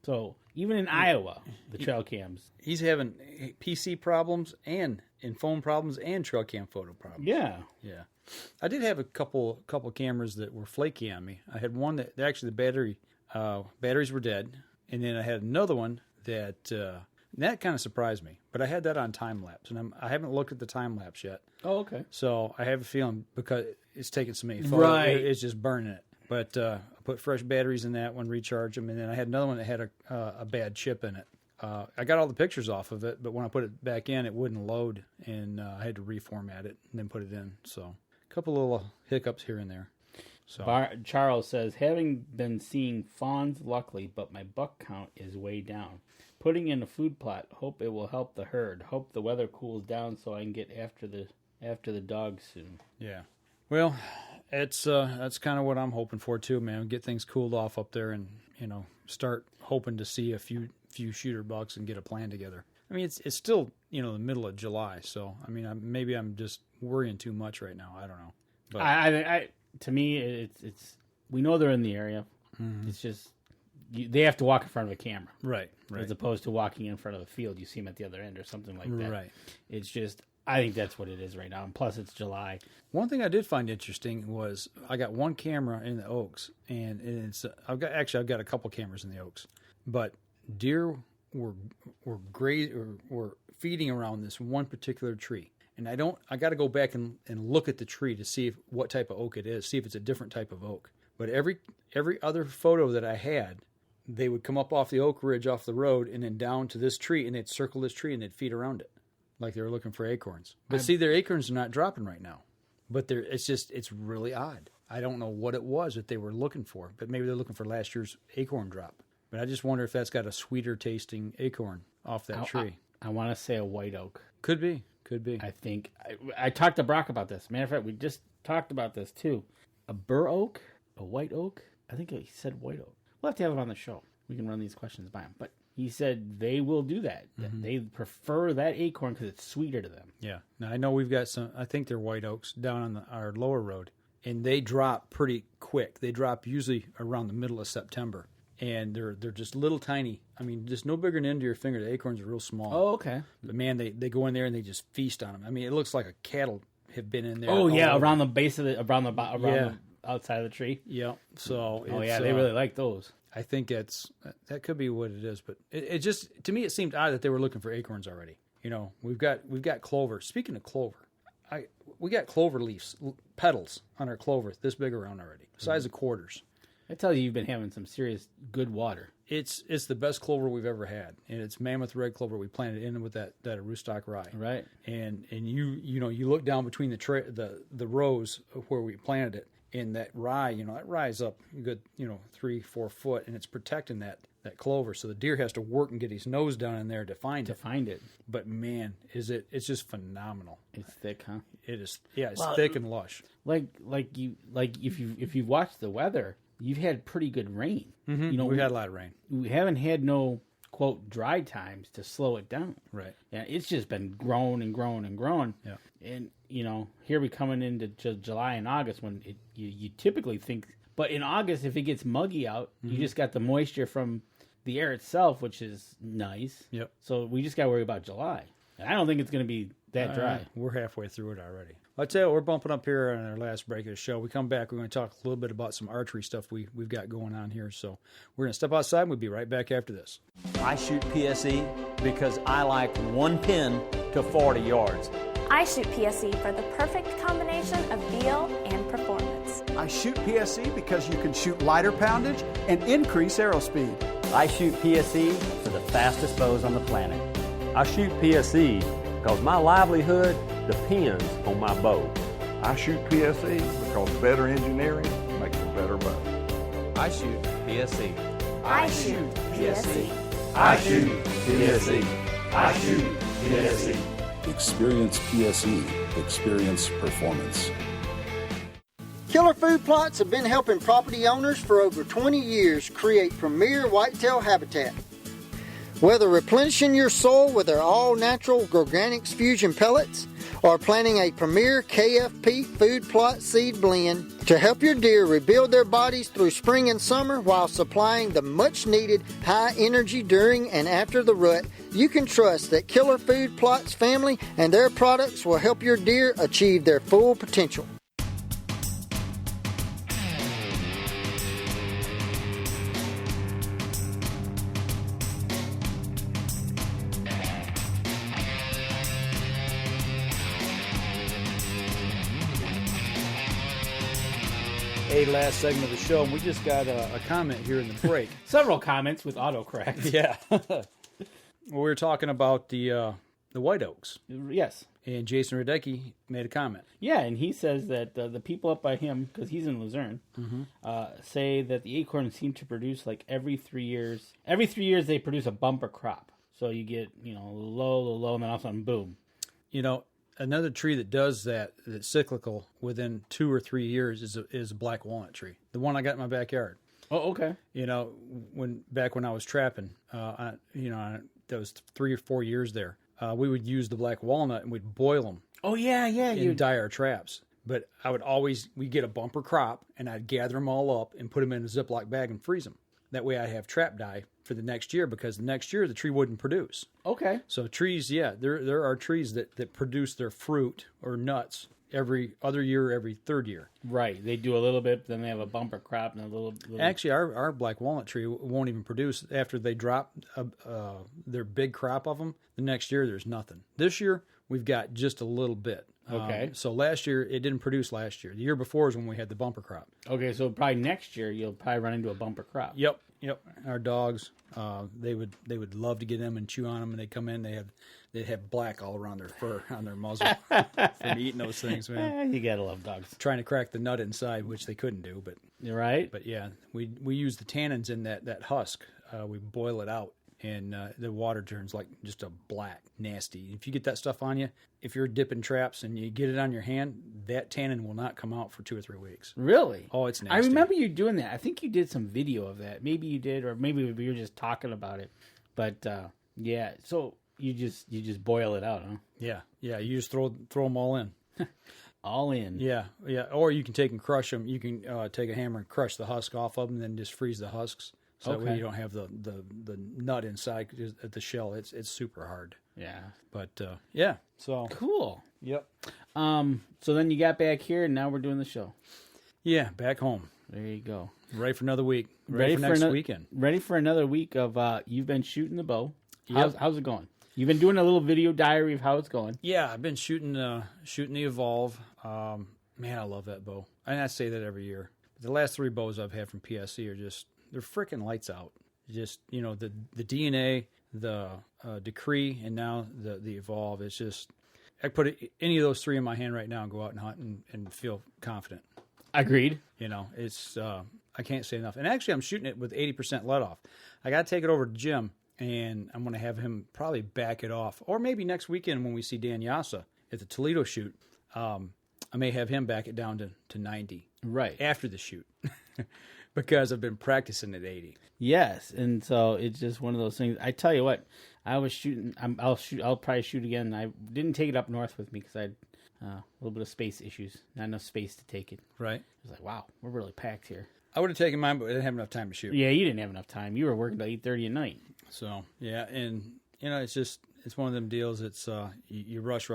So even in Iowa, the trail cams. He's having PC problems and phone problems and trail cam photo problems. Yeah. Yeah. I did have a couple cameras that were flaky on me. I had one that actually the batteries were dead, and then I had another one that kind of surprised me. But I had that on time lapse, and I haven't looked at the time lapse yet. Oh, okay. So I have a feeling because it's taking so many photos, Right. it's just burning it. But I put fresh batteries in that one, recharge them, and then I had another one that had a bad chip in it. I got all the pictures off of it, but when I put it back in, it wouldn't load, and I had to reformat it and then put it in. So a couple little hiccups here and there. So Charles says, having been seeing fawns, luckily, but my buck count is way down. Putting in a food plot, hope it will help the herd. Hope the weather cools down so I can get after the dogs soon. Yeah. Well, that's kind of what I'm hoping for too, man. Get things cooled off up there, and start hoping to see a few shooter bucks and get a plan together. I mean, it's still the middle of July, so I mean, maybe I'm just worrying too much right now. I don't know. But I to me, it's we know they're in the area. Mm-hmm. It's just they have to walk in front of a camera, right, as opposed to walking in front of a field. You see them at the other end or something like that. Right. It's just. I think that's what it is right now. And plus, it's July. One thing I did find interesting was I got one camera in the oaks, and it's I've got a couple cameras in the oaks, but deer were feeding around this one particular tree, and I got to go back and look at the tree to see what type of oak it is, see if it's a different type of oak. But every other photo that I had, they would come up off the oak ridge off the road and then down to this tree, and they'd circle this tree and they'd feed around it. Like they were looking for acorns. But see, their acorns are not dropping right now. But it's really odd. I don't know what it was that they were looking for, but maybe they're looking for last year's acorn drop. But I just wonder if that's got a sweeter tasting acorn off that tree. I want to say a white oak. Could be. I think. I talked to Brock about this. Matter of fact, we just talked about this too. A bur oak? A white oak? I think he said white oak. We'll have to have him on the show. We can run these questions by him. But he said they will do that. Mm-hmm. They prefer that acorn because it's sweeter to them. Yeah. Now, I know we've got some, I think they're white oaks down on our lower road, and they drop pretty quick. They drop usually around the middle of September, and they're just little tiny. I mean, just no bigger than the end of your finger. The acorns are real small. Oh, okay. But, man, they go in there and they just feast on them. I mean, it looks like a cattle have been in there. Oh, yeah, around the base of the outside of the tree. Yeah. So, they really like those. I think that could be what it is, but it just, to me, it seemed odd that they were looking for acorns already. We've got clover. Speaking of clover, we got clover leaves, petals on our clover this big around already, size of quarters. I tell you, you've been having some serious good water. It's the best clover we've ever had, and it's mammoth red clover. We planted in with that rootstock rye, right? And you look down between the rows of where we planted it. And that rye, that rye is up a good, 3-4 foot, and it's protecting that clover. So the deer has to work and get his nose down in there to find it. But man, it's just phenomenal. It's thick, huh? It is. Yeah, it's thick and lush. If you've watched the weather, you've had pretty good rain. Mm-hmm. We've had a lot of rain. We haven't had no quote dry times to slow it down. Right. Yeah, it's just been growing and growing and growing. Yeah. And here we coming into July and August when you typically think, but in August if it gets muggy out, you just got the moisture from the air itself, which is nice. Yep. So we just got to worry about July. And I don't think it's going to be that dry. We're halfway through it already. I'll tell you, we're bumping up here on our last break of the show. We come back, we're going to talk a little bit about some archery stuff we've got going on here. So we're going to step outside, and we'll be right back after this. I shoot PSE because I like one pin to 40 yards. I shoot PSE for the perfect combination of feel and performance. I shoot PSE because you can shoot lighter poundage and increase arrow speed. I shoot PSE for the fastest bows on the planet. I shoot PSE because my livelihood depends on my bow. I shoot PSE because better engineering makes a better bow. I shoot PSE. I shoot PSE. I shoot PSE. I shoot PSE. Experience PSE. Experience performance. Killer Food Plots have been helping property owners for over 20 years create premier whitetail habitat. Whether replenishing your soil with their all-natural Organics Fusion pellets or planting a premier KFP food plot seed blend to help your deer rebuild their bodies through spring and summer while supplying the much needed high energy during and after the rut, you can trust that Killer Food Plots family and their products will help your deer achieve their full potential. Hey, last segment of the show, and we just got a comment here in the break. Several comments with autocorrect. Yeah. We were talking about the white oaks. Yes. And Jason Radecki made a comment. Yeah, and he says that the people up by him, because he's in Luzerne, say that the acorns seem to produce like every 3 years. Every 3 years they produce a bumper crop. So you get, low, and then all of a sudden, boom. Another tree that does that's cyclical within 2 or 3 years is a black walnut tree. The one I got in my backyard. Oh, okay. Back when I was trapping, that was 3 or 4 years there. We would use the black walnut and we'd boil them. Oh yeah, and dye our traps. But we'd get a bumper crop and I'd gather them all up and put them in a Ziploc bag and freeze them. That way I'd have trap dye for the next year, because the next year the tree wouldn't produce. Okay. So trees, there are trees that produce their fruit or nuts every other year, every third year. Right. They do a little bit, then they have a bumper crop and a little... Actually, our black walnut tree won't even produce after they drop their big crop of them. The next year, there's nothing. This year, we've got just a little bit. Okay. So last year, it didn't produce last year. The year before is when we had the bumper crop. Okay, so probably next year, you'll probably run into a bumper crop. Yep. Our dogs, they would love to get them and chew on them, and they come in, they'd have black all around their fur, on their muzzle from eating those things, man. You gotta love dogs. Trying to crack the nut inside, which they couldn't do, but you're right. But yeah, we use the tannins in that husk. We boil it out, and the water turns like just a black, nasty. If you get that stuff on you, if you're dipping traps and you get it on your hand, that tannin will not come out for 2 or 3 weeks. Really? Oh, it's nasty. I remember you doing that. I think you did some video of that. Maybe you did, or maybe we were just talking about it. But yeah, so you just boil it out, huh? Yeah. You just throw them all in. All in. Yeah. Or you can take and crush them. You can take a hammer and crush the husk off of them, and then just freeze the husks. So that way you don't have the nut inside the shell. It's super hard. Yeah. But yeah. So cool. Yep. So then you got back here, and now we're doing the show. Yeah, back home. There you go. Ready for another week. Ready for next weekend. Ready for another week of you've been shooting the bow. How's it going? You've been doing a little video diary of how it's going. Yeah, I've been shooting the Evolve. Man, I love that bow. And I say that every year. The last 3 bows I've had from PSE are just, they're freaking lights out. Just, the DNA, the Decree, and now the Evolve. It's just, I could put any of those 3 in my hand right now and go out and hunt and feel confident. Agreed. It's, I can't say enough. And actually, I'm shooting it with 80% let off. I got to take it over to Jim, and I'm going to have him probably back it off. Or maybe next weekend when we see Dan Yasa at the Toledo shoot, I may have him back it down to 90. Right. After the shoot. Because I've been practicing at 80. Yes, and so it's just one of those things. I tell you what, I was shooting. I'll probably shoot again. I didn't take it up north with me because I had a little bit of space issues. Not enough space to take it. Right. I was like, wow, we're really packed here. I would have taken mine, but I didn't have enough time to shoot. Yeah, you didn't have enough time. You were working till 8:30 at night. So yeah, and it's one of them deals. It's you rush,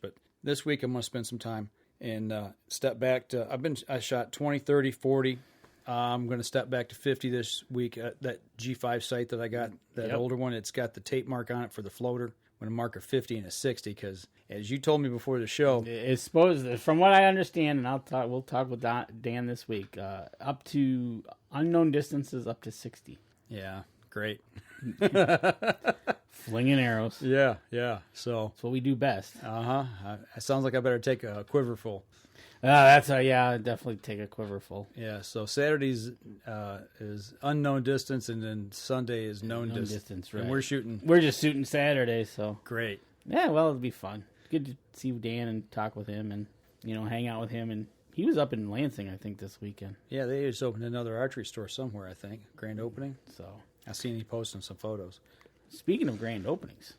but this week I'm going to spend some time and step back to. I shot 20, 30, 40. I'm going to step back to 50 this week. That G5 sight that I got, that older one, it's got the tape mark on it for the floater. I'm going to mark a 50 and a 60 because, as you told me before the show, it's supposed, from what I understand, and we'll talk with Dan this week, up to unknown distances up to 60. Yeah, great. Flinging arrows. Yeah. So that's what we do best. It sounds like I better take a quiver full. Definitely take a quiver full. Yeah, so Saturday's is unknown distance, and then Sunday is known distance. Right. And we're just shooting Saturday, so great. Yeah, well, it'll be fun. Good to see Dan and talk with him, and hang out with him. And he was up in Lansing, I think, this weekend. Yeah, they just opened another archery store somewhere. I think grand opening. So I seen he posting some photos. Speaking of grand openings,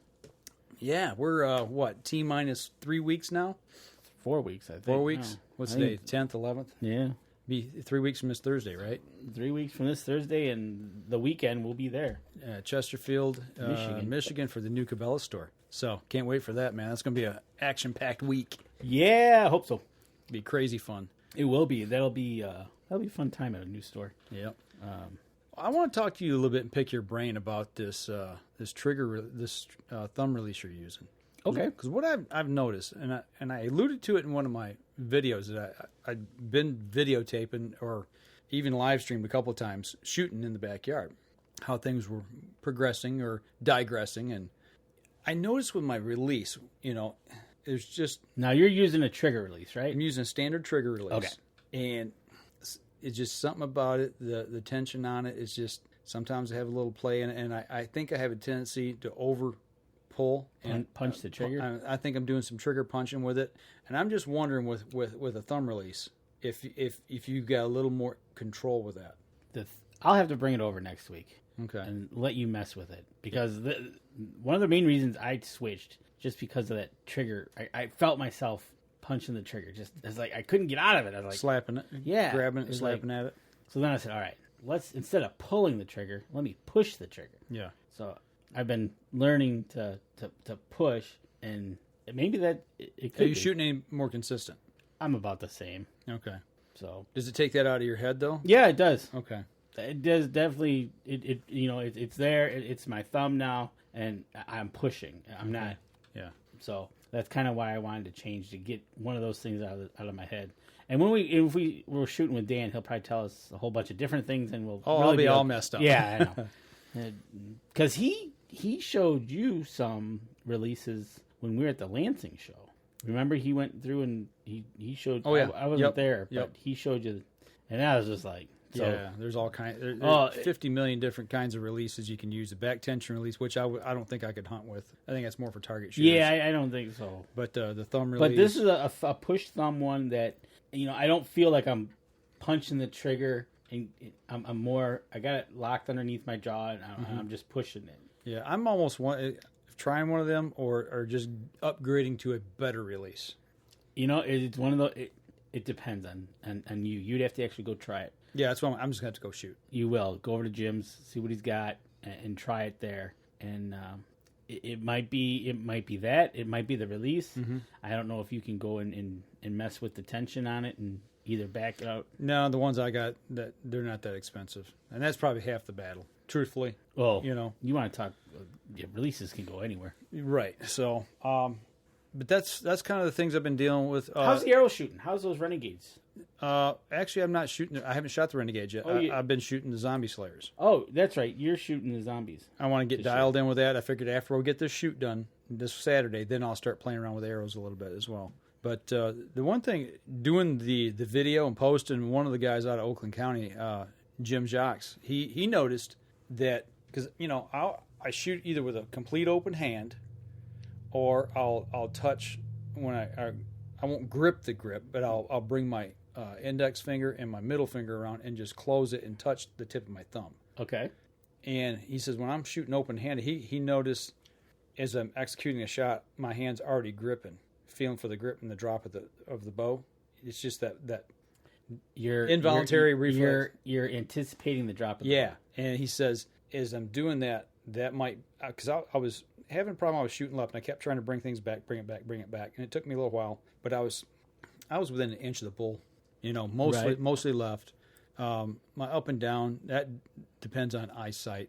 Yeah, we're T-minus 3 weeks now. 4 weeks, I think. 4 weeks. No. What's today? 10th, 11th. Yeah. Be 3 weeks from this Thursday, right? 3 weeks from this Thursday, and the weekend we'll be there. Chesterfield, Michigan for the new Cabela store. So can't wait for that, man. That's going to be an action-packed week. Yeah, I hope so. Be crazy fun. It will be. That'll be a fun time at a new store. Yep. I want to talk to you a little bit and pick your brain about this thumb release you're using. Okay. Because what I've noticed, and I alluded to it in one of my videos that I'd been videotaping or even live streamed a couple of times shooting in the backyard, how things were progressing or digressing, and I noticed with my release, there's just... Now, you're using a trigger release, right? I'm using a standard trigger release. Okay. And it's just something about it, the tension on it is just... Sometimes I have a little play in it, and I think I have a tendency to over-pull. And punch the trigger? I think I'm doing some trigger punching with it. And I'm just wondering with a thumb release, if you got a little more control with that. I'll have to bring it over next week. Okay. And let you mess with it. Because one of the main reasons I switched, just because of that trigger, I felt myself punching the trigger. It's like I couldn't get out of it. I was like... Slapping it. Yeah. Grabbing it, slapping at it. So then I said, all right, let's, instead of pulling the trigger, let me push the trigger. Yeah. So I've been learning to push, and maybe that it could Are you be. shooting any more consistent? I'm about the same. Okay. So does it take that out of your head, though? Yeah, it does. Okay. It does definitely. It's there. It's my thumb now, and I'm pushing. I'm not. Yeah. So that's kind of why I wanted to change, to get one of those things out of my head. And if we were shooting with Dan, he'll probably tell us a whole bunch of different things, and we'll I'll be all messed up. Yeah, I know. Because he showed you some releases when we were at the Lansing show. Remember, he went through and he showed. Oh yeah, I wasn't there, Yep. but he showed you, and I was just like, so, yeah. There's all kinds. There's 50 million different kinds of releases you can use. The back tension release, which I don't think I could hunt with. I think that's more for target shooters. Yeah, I don't think so. But the thumb release. But this is a push thumb one that I don't feel like I'm punching the trigger, and I'm more. I got it locked underneath my jaw, and I'm just pushing it. Yeah, I'm almost trying one of them or just upgrading to a better release. It's one of the. It depends on you. You'd have to actually go try it. Yeah, that's what I'm just going to have to go shoot. You will. Go over to Jim's, see what he's got, and try it there. And it might be that. It might be the release. Mm-hmm. I don't know if you can go and mess with the tension on it and either back it out. No, the ones I got, they're not that expensive. And that's probably half the battle, truthfully. Oh, you want to talk, releases can go anywhere. Right. So, but that's kind of the things I've been dealing with. How's the arrow shooting? How's those Renegades? Actually, I'm not shooting. I haven't shot the Renegades yet. I've been shooting the Zombie Slayers. Oh, that's right. You're shooting the zombies. I want to get dialed in with that. I figured after we get this shoot done this Saturday, then I'll start playing around with arrows a little bit as well. But the one thing, doing the video and posting, one of the guys out of Oakland County, Jim Jacques, he noticed that, because I shoot either with a complete open hand, or I'll touch when I won't grip the grip, but I'll bring my index finger and my middle finger around and just close it and touch the tip of my thumb. Okay. And he says when I'm shooting open-handed, he noticed as I'm executing a shot, my hand's already gripping, feeling for the grip and the drop of the bow. It's just that your involuntary reflex. You're anticipating the drop of the bow. And he says as I'm doing that might, because I was having a problem. I was shooting left, and I kept trying to bring things back, bring it back, and it took me a little while. But I was within an inch of the bull, mostly left. My up and down, that depends on eyesight.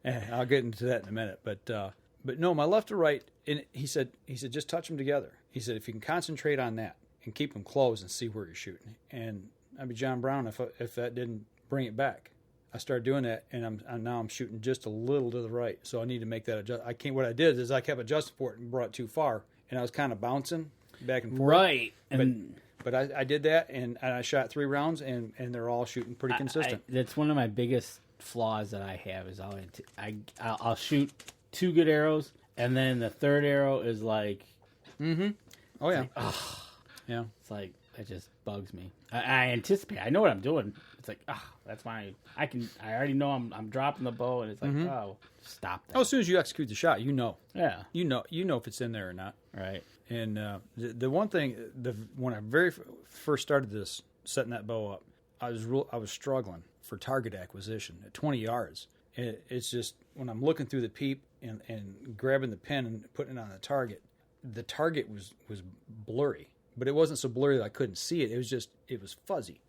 And I'll get into that in a minute. But no, my left to right. And he said just touch them together. He said if you can concentrate on that and keep them closed and see where you're shooting. And I'd be John Brown if that didn't bring it back. I started doing that, and now I'm shooting just a little to the right. So I need to make that adjust. What I did is I kept adjusting for it and brought it too far, and I was kind of bouncing back and forth. Right. But I did that, and I shot 3 rounds, and they're all shooting pretty consistent. That's one of my biggest flaws that I have is I'll shoot 2 good arrows, and then the third arrow is like, oh yeah, like, yeah. It's like That just bugs me. I anticipate. I know what I'm doing. It's like, that's my. I already know I'm dropping the bow, and it's like, stop that. Oh, as soon as you execute the shot, you know. Yeah. You know if it's in there or not. Right. And the one thing, when I very first started this, setting that bow up, I was struggling for target acquisition at 20 yards. It's just when I'm looking through the peep and grabbing the pin and putting it on the target was blurry. But it wasn't so blurry that I couldn't see it. It was fuzzy.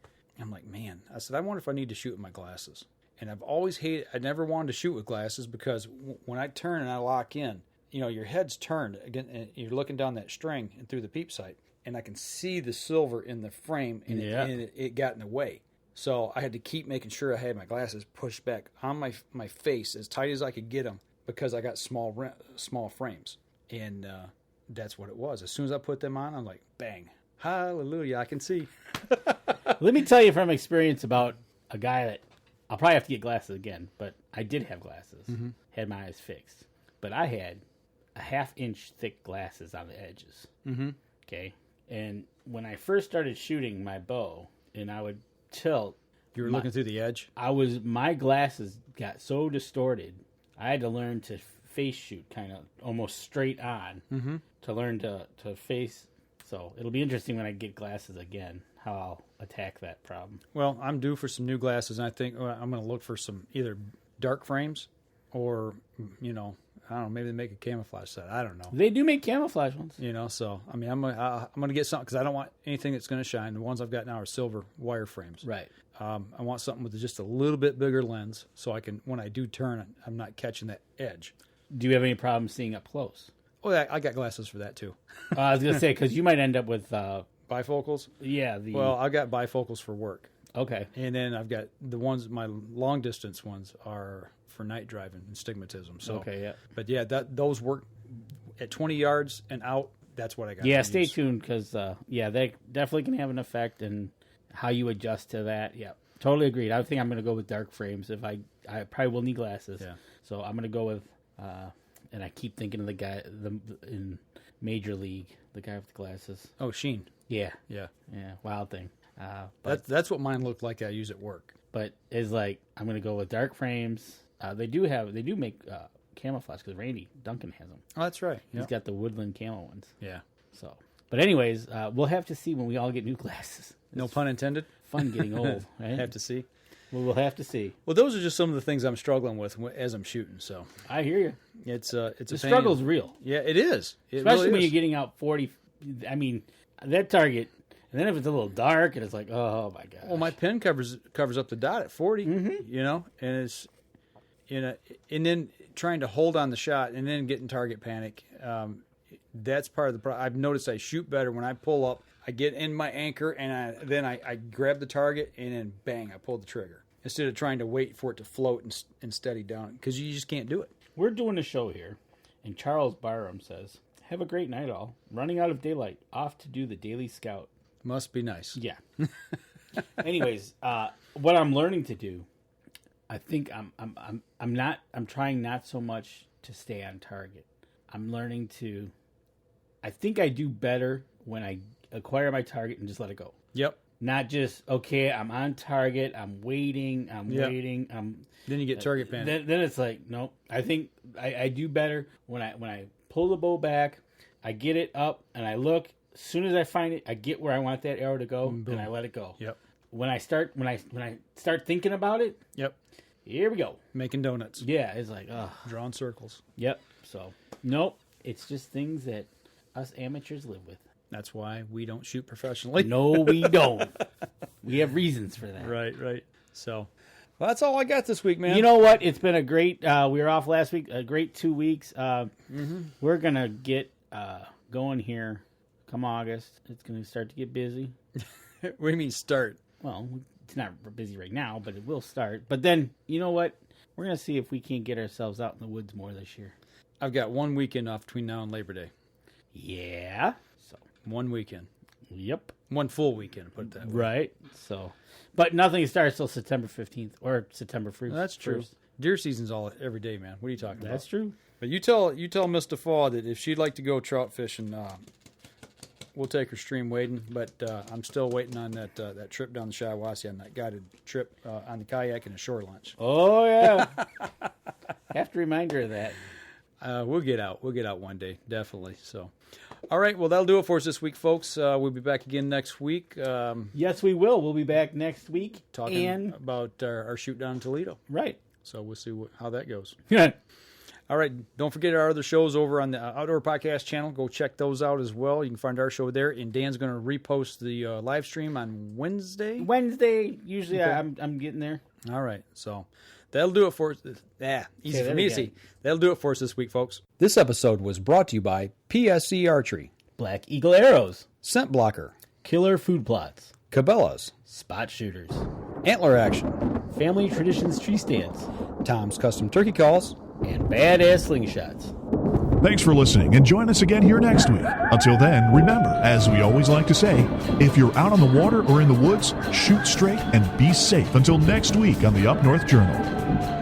I'm like, man, I said, I wonder if I need to shoot with my glasses. And I've always I never wanted to shoot with glasses because when I turn and I lock in, your head's turned again, and you're looking down that string and through the peep sight, and I can see the silver in the frame, and it got in the way. So I had to keep making sure I had my glasses pushed back on my face as tight as I could get them because I got small frames. And that's what it was. As soon as I put them on, I'm like, bang, hallelujah, I can see. Let me tell you from experience about a guy that I'll probably have to get glasses again, but I did have glasses, had my eyes fixed. But I had a 1/2-inch thick glasses on the edges. Okay? And when I first started shooting my bow, and I would tilt. You were looking through the edge? My glasses got so distorted, I had to learn to face shoot kind of almost straight on to learn to face. So it'll be interesting when I get glasses again, how I'll attack that problem. Well, I'm due for some new glasses, and I think I'm going to look for some either dark frames or, I don't know, maybe they make a camouflage set. I don't know. They do make camouflage ones. So, I mean, I'm going to get something because I don't want anything that's going to shine. The ones I've got now are silver wire frames. Right. I want something with just a little bit bigger lens so I can, when I do turn, I'm not catching that edge. Do you have any problem seeing up close? Oh, yeah, I got glasses for that, too. I was going to say, because you might end up with... bifocals? Yeah. Well, I've got bifocals for work. Okay. And then I've got the ones, my long-distance ones are for night driving and stigmatism. So, okay, yeah. But, yeah, those work at 20 yards and out. That's what I got. Yeah, stay tuned because, they definitely can have an effect and how you adjust to that. Yeah, totally agreed. I think I'm going to go with dark frames. If I probably will need glasses. Yeah. So I'm going to go with... and I keep thinking of the guy in Major League, the guy with the glasses. Oh, Sheen. Yeah. Yeah. Yeah, wild thing. That's what mine looked like I use at work. But it's like, I'm going to go with dark frames. They do make camouflage because Randy Duncan has them. Oh, that's right. He's got the woodland camo ones. Yeah. So, but anyways, we'll have to see when we all get new glasses. No pun intended. Fun getting old, right? Have to see. Well, we'll have to see. Well, those are just some of the things I'm struggling with as I'm shooting. So I hear you. It's the struggle's real. Yeah, it is. Especially when you're getting out 40. I mean, that target, and then if it's a little dark and it's like, oh my god. Well, my pen covers up the dot at 40. And it's and then trying to hold on the shot and then getting target panic. That's part of the problem. I've noticed I shoot better when I pull up. I get in my anchor and then I grab the target and then bang, I pull the trigger. Instead of trying to wait for it to float and steady down, because you just can't do it. We're doing a show here, and Charles Barham says, "Have a great night, all. Running out of daylight, off to do the daily scout. Must be nice." Yeah. Anyways, what I'm learning to do, I think I'm trying not so much to stay on target. I'm learning to. I think I do better when I acquire my target and just let it go. Yep. Not just, okay, I'm on target, I'm waiting. Then you get target panic. Then it's like, nope. I think I do better when I pull the bow back, I get it up, and I look. As soon as I find it, I get where I want that arrow to go, and I let it go. Yep. When I start thinking about it, yep. Here we go. Making donuts. Yeah, it's like, drawing circles. Yep. So, nope. It's just things that us amateurs live with. That's why we don't shoot professionally. No, we don't. We have reasons for that. Right. So, well, that's all I got this week, man. You know what? It's been a great, we were off last week, a great 2 weeks. We're going to get going here come August. It's going to start to get busy. What do you mean start? Well, it's not busy right now, but it will start. But then, you know what? We're going to see if we can't get ourselves out in the woods more this year. I've got 1 weekend off between now and Labor Day. Yeah. So 1 weekend. Yep. 1 full weekend, put it that way. Right. So, but nothing starts till September 15th or September 1st. Well, that's true. Deer season's all every day, man. What are you talking about? That's true. But you tell Miss DeFaw that if she'd like to go trout fishing we'll take her stream wading, but I'm still waiting on that trip down the Shiawassee on that guided trip on the kayak and a shore lunch. Oh, yeah. Have to remind her of that. We'll get out. We'll get out one day, definitely. So, all right. Well, that'll do it for us this week, folks. We'll be back again next week. Yes, we will. We'll be back next week. Talking about our shoot down in Toledo. Right. So we'll see how that goes. Yeah. All right. Don't forget our other shows over on the Outdoor Podcast channel. Go check those out as well. You can find our show there. And Dan's going to repost the live stream on Wednesday. Usually okay. I'm getting there. All right. So that'll do it for us. Easy for me to see. That'll do it for us this week, folks. This episode was brought to you by PSE Archery, Black Eagle Arrows, Scent Blocker, Killer Food Plots, Cabela's, Spot Shooters, Antler Action, Family Traditions Tree Stands, Tom's Custom Turkey Calls, and Badass Slingshots. Thanks for listening, and join us again here next week. Until then, remember, as we always like to say, if you're out on the water or in the woods, shoot straight and be safe. Until next week on the Up North Journal.